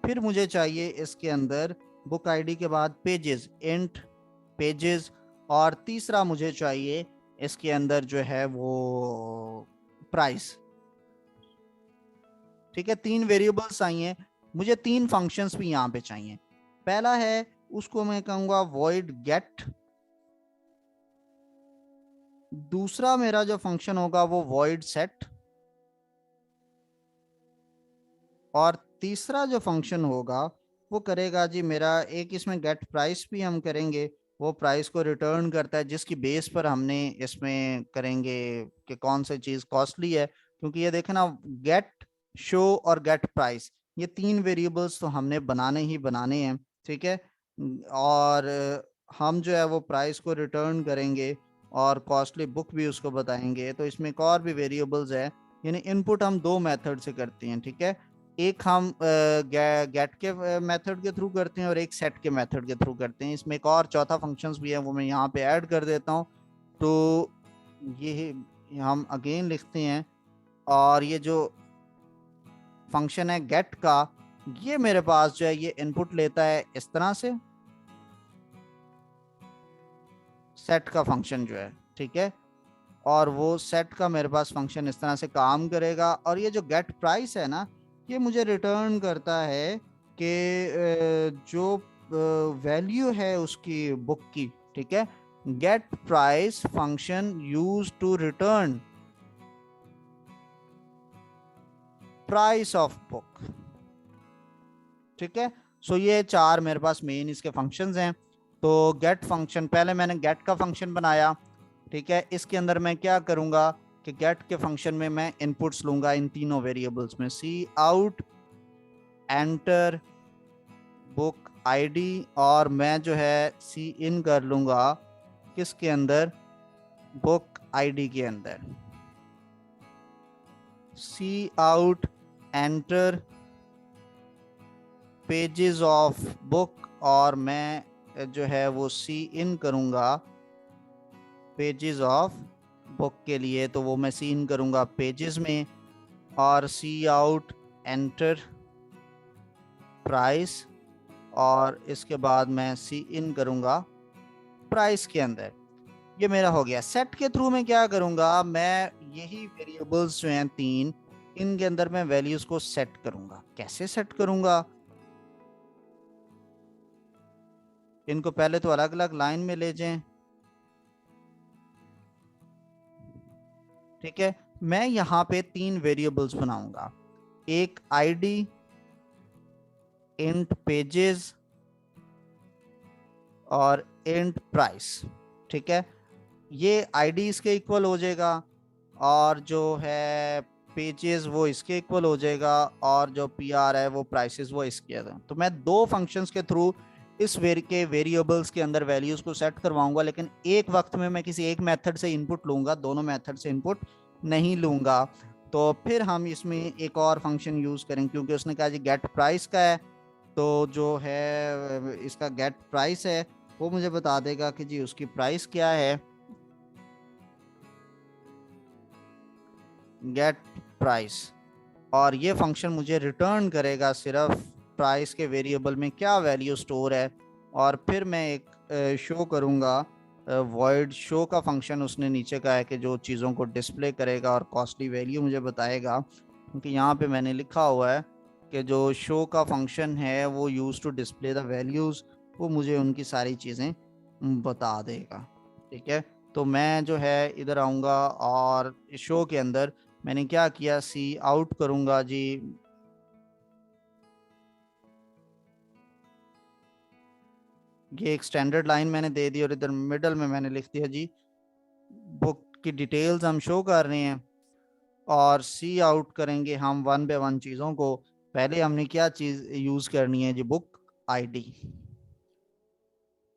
फिर मुझे चाहिए इसके अंदर बुक आईडी के बाद पेजेस, इंट पेजेस, और तीसरा मुझे चाहिए इसके अंदर जो है वो प्राइस, ठीक है। 3 वेरिएबल्स चाहिए, मुझे 3 फंक्शंस भी यहाँ पे चाहिए। पहला है उसको मैं कहूंगा void get, दूसरा मेरा जो फंक्शन होगा वो void set, और तीसरा जो फंक्शन होगा वो करेगा जी मेरा, एक इसमें गेट प्राइस भी हम करेंगे, वो प्राइस को रिटर्न करता है जिसकी बेस पर हमने इसमें करेंगे कि कौन सी चीज़ कॉस्टली है। क्योंकि ये देखना, गेट, शो और गेट प्राइस, ये 3 वेरिएबल्स तो हमने बनाने ही बनाने हैं, ठीक है। और हम जो है वो प्राइस को रिटर्न करेंगे और कॉस्टली बुक भी उसको बताएंगे। तो इसमें एक और भी वेरिएबल्स है, यानी इनपुट हम 2 मेथड से करते हैं, ठीक है। एक हम गेट के मेथड के थ्रू करते हैं और एक सेट के मेथड के थ्रू करते हैं। इसमें एक और चौथा फंक्शंस भी है, वो मैं यहाँ पे ऐड कर देता हूँ। तो ये हम अगेन लिखते हैं, और ये जो फंक्शन है गेट का, ये मेरे पास जो है ये इनपुट लेता है इस तरह से, सेट का फंक्शन जो है, ठीक है, और वो सेट का मेरे पास फंक्शन इस तरह से काम करेगा। और ये जो गेट प्राइस है ना, ये मुझे रिटर्न करता है कि जो वैल्यू है उसकी बुक की, ठीक है। Get price function use to return price of book, ठीक है। सो ये 4 मेरे पास मेन इसके फंक्शंस हैं। तो गेट फंक्शन, पहले मैंने गेट का फंक्शन बनाया, ठीक है। इसके अंदर मैं क्या करूंगा कि गेट के फंक्शन में मैं इनपुट्स लूंगा इन तीनों वेरिएबल्स में, सी आउट, एंटर, बुक आईडी, और मैं जो है सी इन कर लूंगा किसके अंदर, बुक आईडी के अंदर। Cout, enter, pages of book, और मैं जो है वो सी इन करूंगा पेजेस ऑफ बुक के लिए, तो वो मैं सी इन करूंगा पेजेस में, और सी आउट, एंटर, प्राइस, और इसके बाद मैं सी इन करूंगा प्राइस के अंदर। ये मेरा हो गया। सेट के थ्रू मैं क्या करूंगा, मैं यही वेरिएबल्स जो हैं 3, इनके अंदर मैं वैल्यूज को सेट करूंगा। कैसे सेट करूंगा, इनको पहले तो अलग अलग लाइन में ले जाएं, ठीक है। मैं यहाँ पे 3 वेरिएबल्स बनाऊंगा, एक आईडी, इंट पेजेस और इंट प्राइस, ठीक है। ये आईडी इसके इक्वल हो जाएगा और जो है पेजेस वो इसके इक्वल हो जाएगा और जो पीआर है वो प्राइसेस वो इसके है। तो मैं 2 फंक्शंस के थ्रू इस वेरिएबल्स के अंदर वैल्यूज को सेट करवाऊंगा, लेकिन एक वक्त में मैं किसी एक मेथड से इनपुट लूंगा, दोनों मेथड से इनपुट नहीं लूंगा। तो फिर हम इसमें एक और फंक्शन यूज करेंगे, क्योंकि उसने कहा जी गेट प्राइस का है, तो जो है इसका गेट प्राइस है वो मुझे बता देगा कि जी उसकी प्राइस क्या है, गेट प्राइस। और ये फंक्शन मुझे रिटर्न करेगा सिर्फ प्राइस के वेरिएबल में क्या वैल्यू स्टोर है। और फिर मैं एक शो करूंगा, वॉइड शो का फंक्शन उसने नीचे का है कि जो चीज़ों को डिस्प्ले करेगा और कॉस्टली वैल्यू मुझे बताएगा, क्योंकि यहाँ पे मैंने लिखा हुआ है कि जो शो का फंक्शन है वो use to display the values, वो मुझे उनकी सारी चीज़ें बता देगा, ठीक है। तो मैं जो है इधर आऊँगा और शो के अंदर मैंने क्या किया, सी आउट करूंगा जी, ये एक स्टैंडर्ड लाइन मैंने दे दी और इधर मिडल में मैंने लिख दिया जी बुक की डिटेल्स हम शो कर रहे हैं। और सी आउट करेंगे हम वन बाय वन चीज़ों को। पहले हमने क्या चीज़ यूज़ करनी है जी, बुक आईडी,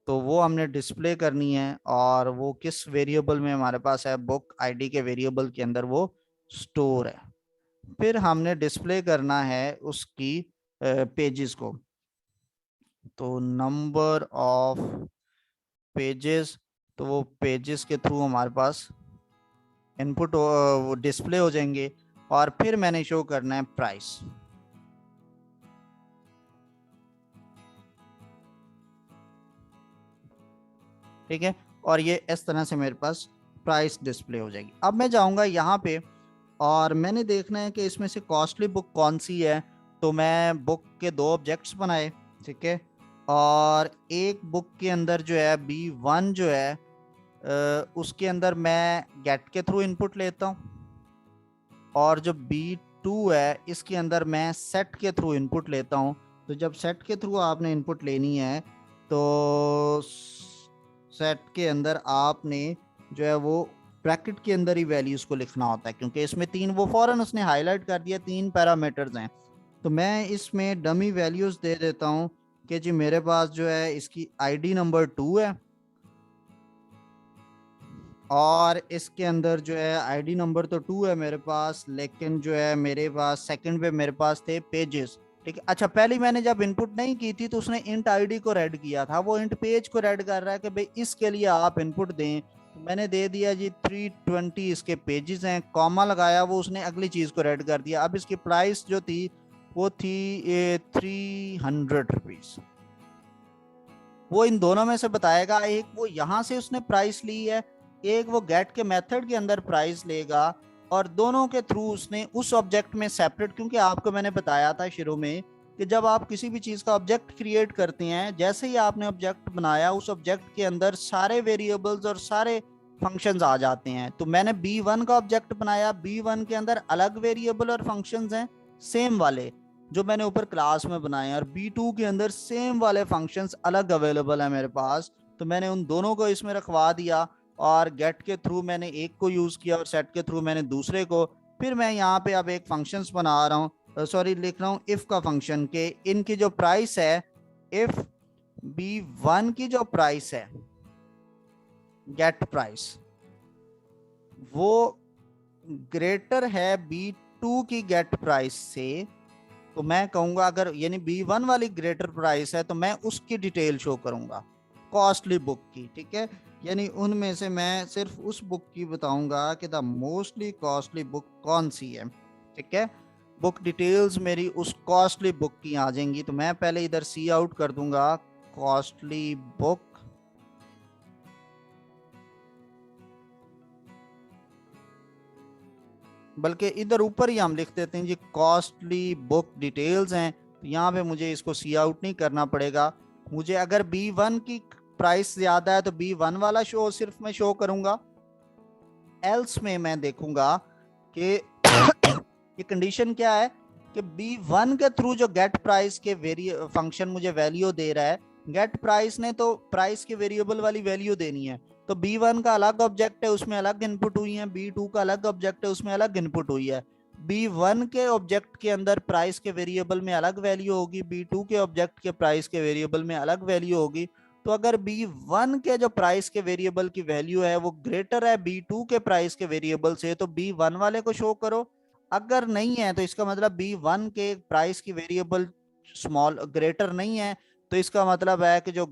तो वो हमने डिस्प्ले करनी है और वो किस वेरिएबल में हमारे पास है, बुक आईडी के वेरिएबल के अंदर वो स्टोर है। फिर हमने डिस्प्ले करना है उसकी पेजेस को, तो नंबर ऑफ पेजेस, तो वो पेजेस के थ्रू हमारे पास इनपुट डिस्प्ले हो जाएंगे। और फिर मैंने शो करना है प्राइस, ठीक है। और ये इस तरह से मेरे पास प्राइस डिस्प्ले हो जाएगी। अब मैं जाऊंगा यहाँ पे और मैंने देखना है कि इसमें से कॉस्टली बुक कौन सी है। तो मैं बुक के 2 ऑब्जेक्ट्स बनाए, ठीक है। और एक बुक के अंदर जो है B1 जो है उसके अंदर मैं गेट के थ्रू इनपुट लेता हूँ, और जो B2 है इसके अंदर मैं सेट के थ्रू इनपुट लेता हूँ। तो जब सेट के थ्रू आपने इनपुट लेनी है तो सेट के अंदर आपने जो है वो ब्रैकेट के अंदर ही वैल्यूज को लिखना होता है, क्योंकि इसमें 3, वो फौरन उसने हाईलाइट कर दिया, 3 पैरामीटर्स हैं। तो मैं इसमें डमी वैल्यूज दे देता हूँ कि जी मेरे पास जो है इसकी आईडी नंबर 2 है और इसके अंदर जो है आईडी नंबर तो 2 है मेरे पास, लेकिन जो है मेरे पास सेकंड पे मेरे पास थे पेजेस, ठीक है। अच्छा, पहले मैंने जब इनपुट नहीं की थी तो उसने इंट आईडी को रेड किया था, वो इंट पेज को रेड कर रहा है कि भाई इसके लिए आप इनपुट दें। तो मैंने दे दिया जी 320 इसके पेजेस हैं, कॉमा लगाया, वो उसने अगली चीज को रेड कर दिया। अब इसकी प्राइस जो थी वो थी 300 रुपीज। वो इन दोनों में से बताएगा, एक वो यहाँ से उसने प्राइस ली है, एक वो गेट के मेथड के अंदर प्राइस लेगा, और दोनों के थ्रू उसने उस ऑब्जेक्ट में सेपरेट, क्योंकि आपको मैंने बताया था शुरू में कि जब आप किसी भी चीज का ऑब्जेक्ट क्रिएट करते हैं, जैसे ही आपने ऑब्जेक्ट बनाया उस ऑब्जेक्ट के अंदर सारे वेरिएबल्स और सारे फंक्शंस आ जाते हैं। तो मैंने B1 का ऑब्जेक्ट बनाया, B1 के अंदर अलग वेरिएबल और फंक्शंस हैं सेम वाले जो मैंने ऊपर क्लास में बनाए हैं, और B2 के अंदर सेम वाले फंक्शंस अलग अवेलेबल है मेरे पास। तो मैंने उन दोनों को इसमें रखवा दिया और गेट के थ्रू मैंने एक को यूज किया और सेट के थ्रू मैंने दूसरे को। फिर मैं यहाँ पे अब एक फंक्शंस बना रहा हूँ, सॉरी लिख रहा हूँ इफ का फंक्शन के इनकी जो प्राइस है, इफ B1 की जो प्राइस है गेट प्राइस वो ग्रेटर है B2 की गेट प्राइस से, तो मैं कहूंगा अगर यानी B1 वाली ग्रेटर प्राइस है तो मैं उसकी डिटेल शो करूंगा, कॉस्टली बुक की, ठीक है। यानी उनमें से मैं सिर्फ उस बुक की बताऊंगा कि द मोस्टली कॉस्टली बुक कौन सी है, ठीक है। बुक डिटेल्स मेरी उस कॉस्टली बुक की आ जाएंगी। तो मैं पहले इधर सी आउट कर दूंगा कॉस्टली बुक, बल्कि इधर ऊपर ही हम लिख देते हैं जी कॉस्टली बुक डिटेल्स हैं, तो यहाँ पे मुझे इसको सी आउट नहीं करना पड़ेगा। मुझे अगर B1 की प्राइस ज्यादा है तो B1 वाला शो सिर्फ मैं शो करूंगा, एल्स में मैं देखूंगा कि ये कंडीशन क्या है कि B1 के थ्रू जो गेट प्राइस के फंक्शन मुझे वैल्यू दे रहा है, गेट प्राइस ने तो प्राइस के वेरिएबल वाली वैल्यू देनी है, तो B1 का अलग ऑब्जेक्ट है उसमें अलग इनपुट हुई है, B2 का अलग ऑब्जेक्ट है उसमें अलग इनपुट हुई है। B1 के ऑब्जेक्ट के अंदर प्राइस के वेरिएबल में अलग वैल्यू होगी, B2 के ऑब्जेक्ट के प्राइस के वेरिएबल में अलग वैल्यू होगी। तो अगर B1 के जो प्राइस के वेरिएबल की वैल्यू है वो ग्रेटर है B2 के प्राइस के वेरिएबल से, तो B1 वाले को शो करो। अगर नहीं है तो इसका मतलब B1 के प्राइस की वेरिएबल स्मॉल ग्रेटर नहीं है, तो इसका मतलब है कि जो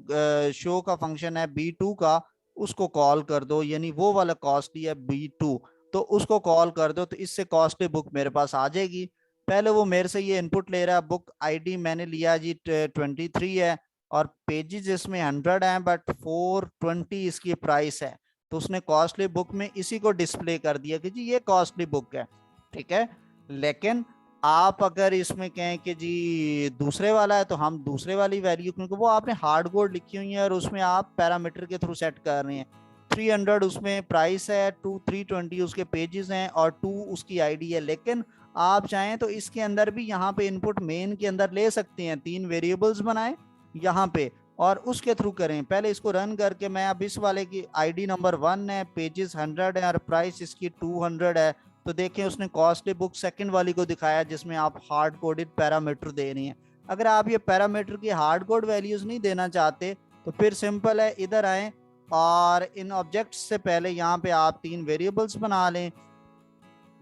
शो का फंक्शन है B2 का उसको कॉल कर दो, यानी वो वाला कॉस्टली है B2, तो उसको कॉल कर दो, तो इससे कॉस्टली बुक मेरे पास आ जाएगी। पहले वो मेरे से ये इनपुट ले रहा है, बुक आईडी मैंने लिया जी 23 है और पेजेस इसमें 100 हैं बट 420 इसकी प्राइस है, तो उसने कॉस्टली बुक में इसी को डिस्प्ले कर दिया कि जी ये कॉस्टली बुक है, ठीक है। लेकिन आप अगर इसमें कहें कि जी दूसरे वाला है तो हम दूसरे वाली वैल्यू, क्योंकि वो आपने हार्ड कोड लिखी हुई है और उसमें आप पैरामीटर के थ्रू सेट कर रहे हैं। 300 उसमें प्राइस है, 320 उसके पेजेस हैं और 2 उसकी आईडी है। लेकिन आप चाहें तो इसके अंदर भी यहाँ पे इनपुट मेन के अंदर ले सकते हैं, 3 वेरिएबल्स बनाए यहाँ पे और उसके थ्रू करें। पहले इसको रन करके मैं अब इस वाले की आईडी नंबर 1 है, पेजेस 100 है और प्राइस इसकी 200 है, तो देखें उसने कॉस्टली बुक सेकंड वाली को दिखाया जिसमें आप हार्ड कोडेड पैरामीटर दे रहे हैं। अगर आप ये पैरामीटर की हार्ड कोड वैल्यूज नहीं देना चाहते तो फिर सिंपल है, इधर आए और इन ऑब्जेक्ट्स से पहले यहाँ पे आप 3 वेरिएबल्स बना लें,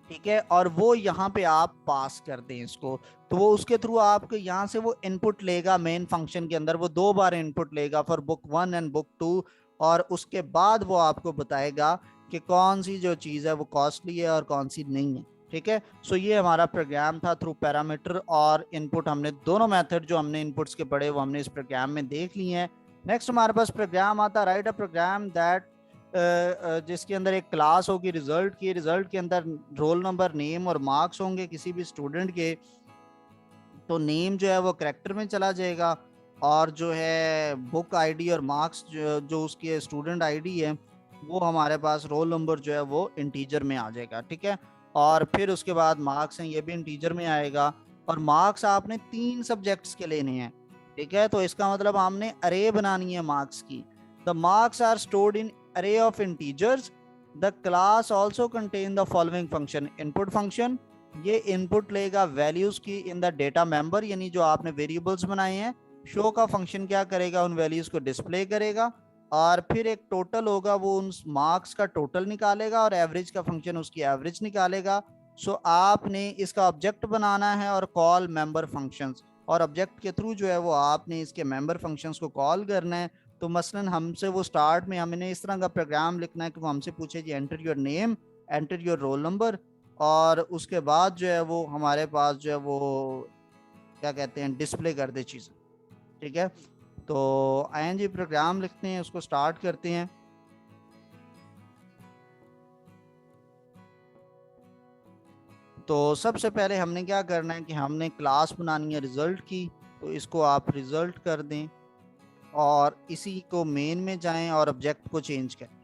ठीक है, और वो यहाँ पे आप पास कर दें इसको, तो वो उसके थ्रू आपको यहाँ से वो इनपुट लेगा मेन फंक्शन के अंदर, वो 2 बार इनपुट लेगा फॉर बुक 1 एंड बुक 2, और उसके बाद वो आपको बताएगा कि कौन सी जो चीज़ है वो कॉस्टली है और कौन सी नहीं है, ठीक है। सो ये हमारा प्रोग्राम था थ्रू पैरामीटर और इनपुट, हमने दोनों मेथड जो हमने इनपुट्स के पढ़े वो हमने इस प्रोग्राम में देख लिए हैं। नेक्स्ट हमारे पास प्रोग्राम आता, राइट अ प्रोग्राम दैट जिसके अंदर एक क्लास होगी रिजल्ट की, रिजल्ट के अंदर रोल नंबर, नेम और मार्क्स होंगे किसी भी स्टूडेंट के, तो नेम जो है वो करेक्टर में चला जाएगा और जो है बुक आईडी और मार्क्स जो उसकी स्टूडेंट आईडी है वो हमारे पास रोल नंबर जो है वो इंटीजर में आ जाएगा, ठीक है। और फिर उसके बाद मार्क्स हैं ये भी इंटीजर में आएगा, और मार्क्स आपने 3 सब्जेक्ट्स के लेने हैं, ठीक है। तो इसका मतलब हमने अरे बनानी है मार्क्स की। The marks are stored in array of integers, the class also contain the following function, input function ये इनपुट लेगा वैल्यूज की इन द डेटा मेंबर, यानी जो आपने वेरिएबल्स बनाए हैं। शो का फंक्शन क्या करेगा, उन वैल्यूज को डिस्प्ले करेगा, और फिर एक टोटल होगा वो उन मार्क्स का टोटल निकालेगा, और एवरेज का फंक्शन उसकी एवरेज निकालेगा। सो आपने इसका ऑब्जेक्ट बनाना है और कॉल मेंबर फंक्शंस, और ऑब्जेक्ट के थ्रू जो है वो आपने इसके मेंबर फंक्शंस को कॉल करना है। तो मसलन हमसे वो स्टार्ट में हमने इस तरह का प्रोग्राम लिखना है कि वो हमसे पूछे जी enter your name, enter your roll number, और उसके बाद जो है वो हमारे पास जो है वो क्या कहते हैं डिस्प्ले कर दे चीज़, ठीक है। तो आयन जी प्रोग्राम लिखते हैं, उसको स्टार्ट करते हैं। तो सबसे पहले हमने क्या करना है कि हमने क्लास बनानी है रिजल्ट की, तो इसको आप रिजल्ट कर दें और इसी को मेन में जाएं और ऑब्जेक्ट को चेंज करें,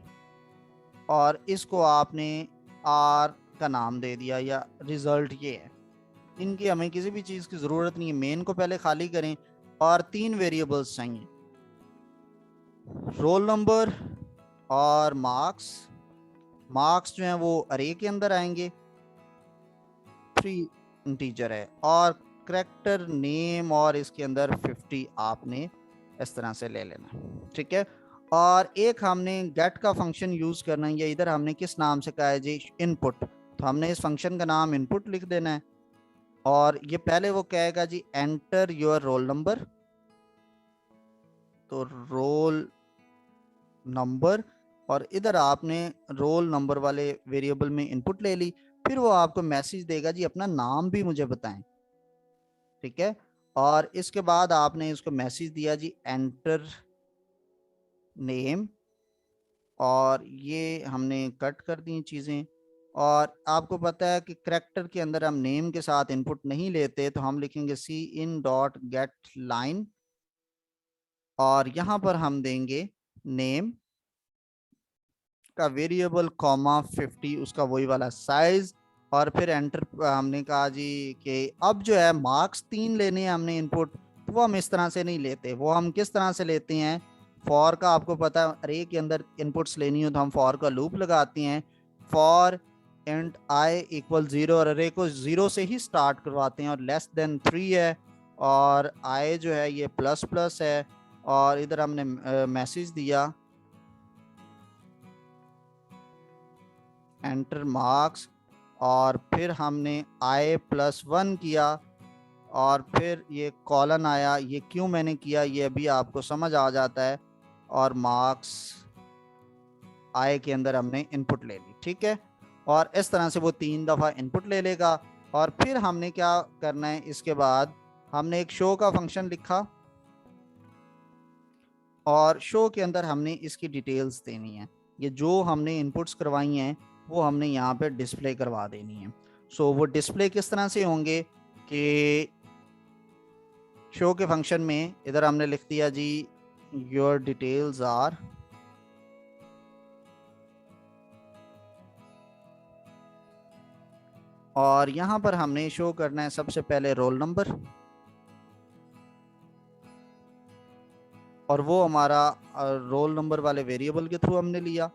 और इसको आपने आर का नाम दे दिया या रिजल्ट ये है। इनकी हमें किसी भी चीज़ की ज़रूरत नहीं है, मेन को पहले खाली करें और 3 वेरिएबल्स चाहिए, रोल नंबर और मार्क्स। मार्क्स जो हैं वो अरे के अंदर आएंगे, 3 इंटीजर है, और करेक्टर नेम और इसके अंदर 50 आपने इस तरह से ले लेना, ठीक है। और एक हमने गेट का फंक्शन यूज करना है, या इधर हमने किस नाम से कहा है जी इनपुट, तो हमने इस फंक्शन का नाम इनपुट लिख देना है, और ये पहले वो कहेगा जी एंटर योर रोल नंबर, तो रोल नंबर, और इधर आपने रोल नंबर वाले वेरिएबल में इनपुट ले ली, फिर वो आपको मैसेज देगा जी अपना नाम भी मुझे बताएं, ठीक है। और इसके बाद आपने इसको मैसेज दिया जी एंटर नेम, और ये हमने कट कर दी चीज़ें, और आपको पता है कि करेक्टर के अंदर हम नेम के साथ इनपुट नहीं लेते, तो हम लिखेंगे सी इन डॉट गेट लाइन और यहाँ पर हम देंगे नेम का वेरिएबल कॉमा 50 उसका वही वाला साइज और फिर एंटर। हमने कहा जी कि अब जो है मार्क्स 3 लेने हैं हमने इनपुट, तो वो हम इस तरह से नहीं लेते, वो हम किस तरह से लेते हैं। फॉर का आपको पता है अरे के अंदर इनपुट्स लेनी हो तो हम फॉर का लूप लगाते हैं। फॉर इंट आई इक्वल 0 और अरे को 0 से ही स्टार्ट करवाते हैं और लेस देन 3 है और आई जो है ये प्लस प्लस है और इधर हमने मैसेज दिया एंटर मार्क्स और फिर हमने i+1 किया और फिर ये कॉलन आया। ये क्यों मैंने किया ये अभी आपको समझ आ जाता है। और मार्क्स i के अंदर हमने इनपुट ले ली, ठीक है। और इस तरह से वो 3 दफ़ा इनपुट ले लेगा और फिर हमने क्या करना है, इसके बाद हमने एक शो का फंक्शन लिखा और शो के अंदर हमने इसकी डिटेल्स देनी है। ये जो हमने इनपुट्स करवाई हैं वो हमने यहाँ पे डिस्प्ले करवा देनी है। सो वो डिस्प्ले किस तरह से होंगे कि शो के फंक्शन में इधर हमने लिख दिया जी योर डिटेल्स आर और यहाँ पर हमने शो करना है सबसे पहले रोल नंबर और वो हमारा रोल नंबर वाले वेरिएबल के थ्रू हमने लिया।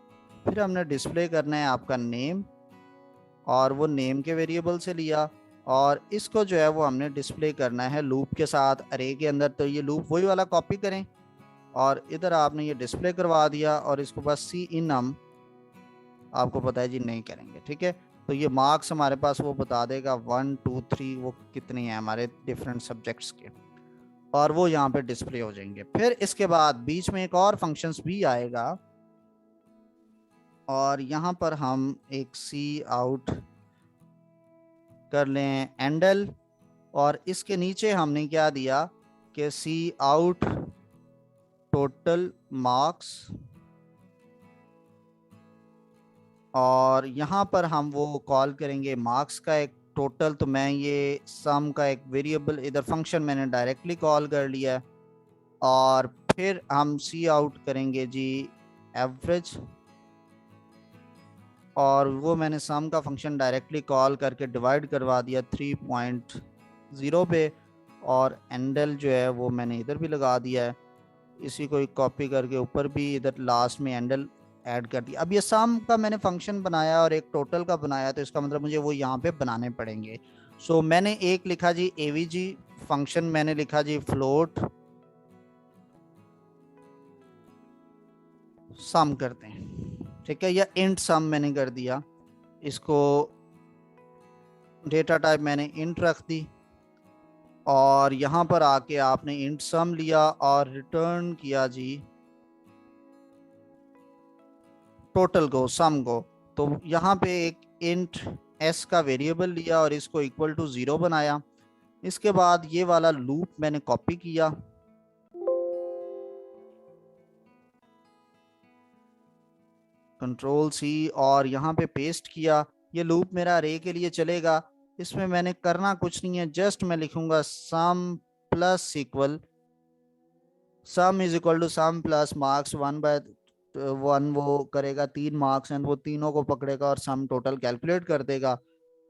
फिर हमने डिस्प्ले करना है आपका नेम और वो नेम के वेरिएबल से लिया और इसको जो है वो हमने डिस्प्ले करना है लूप के साथ अरे के अंदर। तो ये लूप वही वाला कॉपी करें और इधर आपने ये डिस्प्ले करवा दिया और इसको बस सी इन हम आपको पता है जी नहीं करेंगे, ठीक है। तो ये मार्क्स हमारे पास वो बता देगा 1 2 3 वो कितने हैं हमारे डिफरेंट सब्जेक्ट्स के और वो यहाँ पे डिस्प्ले हो जाएंगे। फिर इसके बाद बीच में एक और फंक्शंस भी आएगा और यहाँ पर हम एक सी आउट कर लें एंडल और इसके नीचे हमने क्या दिया कि सी आउट टोटल मार्क्स और यहाँ पर हम वो कॉल करेंगे मार्क्स का एक टोटल। तो मैं ये सम का एक वेरिएबल इधर फंक्शन मैंने डायरेक्टली कॉल कर लिया है और फिर हम सी आउट करेंगे जी एवरेज और वो मैंने सम का फंक्शन डायरेक्टली कॉल करके डिवाइड करवा दिया 3.0 पे और एंडल जो है वो मैंने इधर भी लगा दिया है। इसी को कॉपी करके ऊपर भी इधर लास्ट में एंडल ऐड कर दिया। अब ये सम का मैंने फंक्शन बनाया और एक टोटल का बनाया तो इसका मतलब मुझे वो यहाँ पे बनाने पड़ेंगे। सो मैंने एक लिखा जी एवीजी फंक्शन, मैंने लिखा जी फ्लोट सम करते हैं, ठीक है, या इंट सम मैंने कर दिया। इसको डेटा टाइप मैंने इंट रख दी और यहाँ पर आके आपने इंट सम लिया और रिटर्न किया जी टोटल को सम को। तो यहाँ पे एक इंट एस का वेरिएबल लिया और इसको इक्वल टू 0 बनाया। इसके बाद ये वाला लूप मैंने कॉपी किया कंट्रोल सी और यहाँ पे पेस्ट किया। ये लूप मेरा अरे के लिए चलेगा, इसमें मैंने करना कुछ नहीं है, जस्ट मैं लिखूंगा sum plus equal sum is equal to sum plus marks 1/1 वो करेगा 3 मार्क्स एंड वो तीनों को पकड़ेगा और सम टोटल कैलकुलेट कर देगा।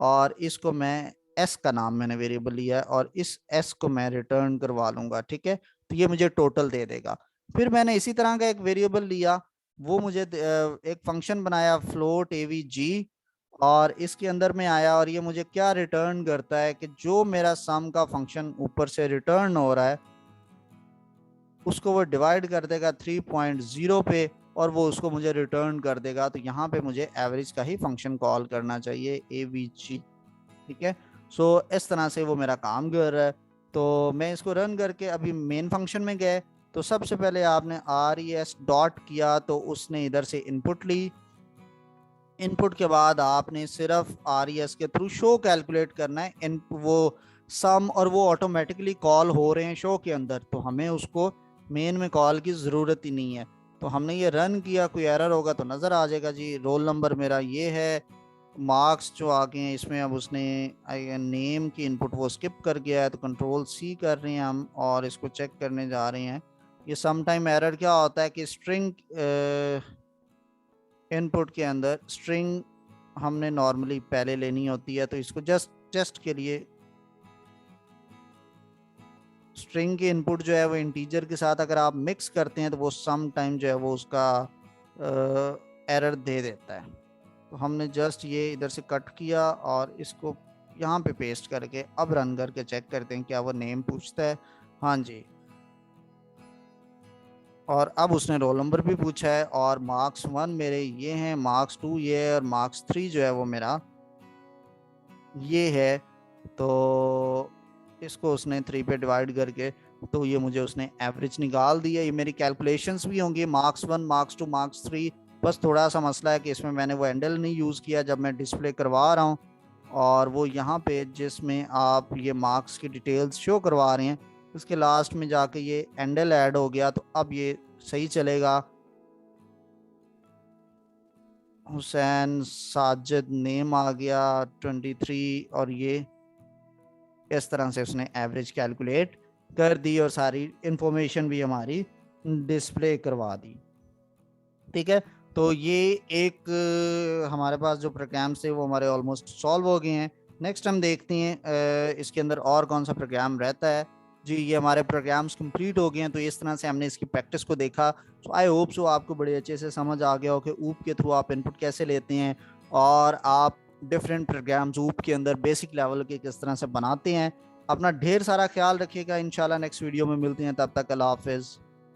और इसको मैं एस का नाम मैंने वेरिएबल लिया है और इस एस को मैं रिटर्न करवा लूंगा, ठीक है। तो ये मुझे टोटल दे देगा। फिर मैंने इसी तरह का एक वेरिएबल लिया, वो मुझे एक फंक्शन बनाया फ्लोट एवीजी और इसके अंदर में आया और ये मुझे क्या रिटर्न करता है कि जो मेरा सम का फंक्शन ऊपर से रिटर्न हो रहा है उसको वो डिवाइड कर देगा 3.0 पे और वो उसको मुझे रिटर्न कर देगा। तो यहाँ पे मुझे एवरेज का ही फंक्शन कॉल करना चाहिए एवीजी, ठीक है। सो इस तरह से वो मेरा काम कर रहा है। तो मैं इसको रन करके अभी मेन फंक्शन में गए तो सबसे पहले आपने res डॉट किया तो उसने इधर से इनपुट ली। इनपुट के बाद आपने सिर्फ res के थ्रू शो कैलकुलेट करना है इन वो सम और वो ऑटोमेटिकली कॉल हो रहे हैं शो के अंदर, तो हमें उसको मेन में कॉल की ज़रूरत ही नहीं है। तो हमने ये रन किया, कोई एरर होगा तो नज़र आ जाएगा जी रोल नंबर मेरा ये है मार्क्स जो आ गए हैं इसमें, अब उसने नेम की इनपुट वो स्किप कर गया है, तो कंट्रोल सी कर रहे हैं हम और इसको चेक करने जा रहे हैं। ये सम टाइम एरर क्या होता है कि स्ट्रिंग इनपुट के अंदर स्ट्रिंग हमने नॉर्मली पहले लेनी होती है, तो इसको जस्ट टेस्ट के लिए स्ट्रिंग की इनपुट जो है वो इंटीजर के साथ अगर आप मिक्स करते हैं तो वो सम टाइम जो है वो उसका एरर दे देता है। तो हमने जस्ट ये इधर से कट किया और इसको यहाँ पे पेस्ट करके अब रन करके चेक करते हैं क्या वो नेम पूछता है। हाँ जी, और अब उसने रोल नंबर भी पूछा है और मार्क्स 1 मेरे ये हैं, मार्क्स 2 ये है और मार्क्स 3 जो है वो मेरा ये है। तो इसको उसने 3 पे डिवाइड करके तो ये मुझे उसने एवरेज निकाल दिया। ये मेरी कैलकुलेशंस भी होंगी मार्क्स 1 मार्क्स 2 मार्क्स 3। बस थोड़ा सा मसला है कि इसमें मैंने वो हैंडल नहीं यूज़ किया जब मैं डिस्प्ले करवा रहा हूँ, और वो यहाँ पे जिसमें आप ये मार्क्स की डिटेल्स शो करवा रहे हैं उसके लास्ट में जाके ये हैंडल ऐड हो गया, तो अब ये सही चलेगा। हुसैन साजिद नेम आ गया 23, और ये इस तरह से उसने एवरेज कैलकुलेट कर दी और सारी इंफॉर्मेशन भी हमारी डिस्प्ले करवा दी। ठीक है, तो ये एक हमारे पास जो प्रोग्राम्स थे वो हमारे ऑलमोस्ट सॉल्व हो गए हैं। नेक्स्ट हम देखते हैं इसके अंदर और कौन सा प्रोग्राम रहता है। जी, ये हमारे प्रोग्राम्स कंप्लीट हो गए हैं। तो इस तरह से हमने इसकी प्रैक्टिस को देखा। तो आई होप सो आपको बड़े अच्छे से समझ आ गया हो कि ऊप के थ्रू आप इनपुट कैसे लेते हैं और आप डिफरेंट प्रोग्राम्स ऊप के अंदर बेसिक लेवल के किस तरह से बनाते हैं। अपना ढेर सारा ख्याल रखिएगा। इंशाल्लाह नेक्स्ट वीडियो में मिलते हैं, तब तक अल्लाह हाफिज़।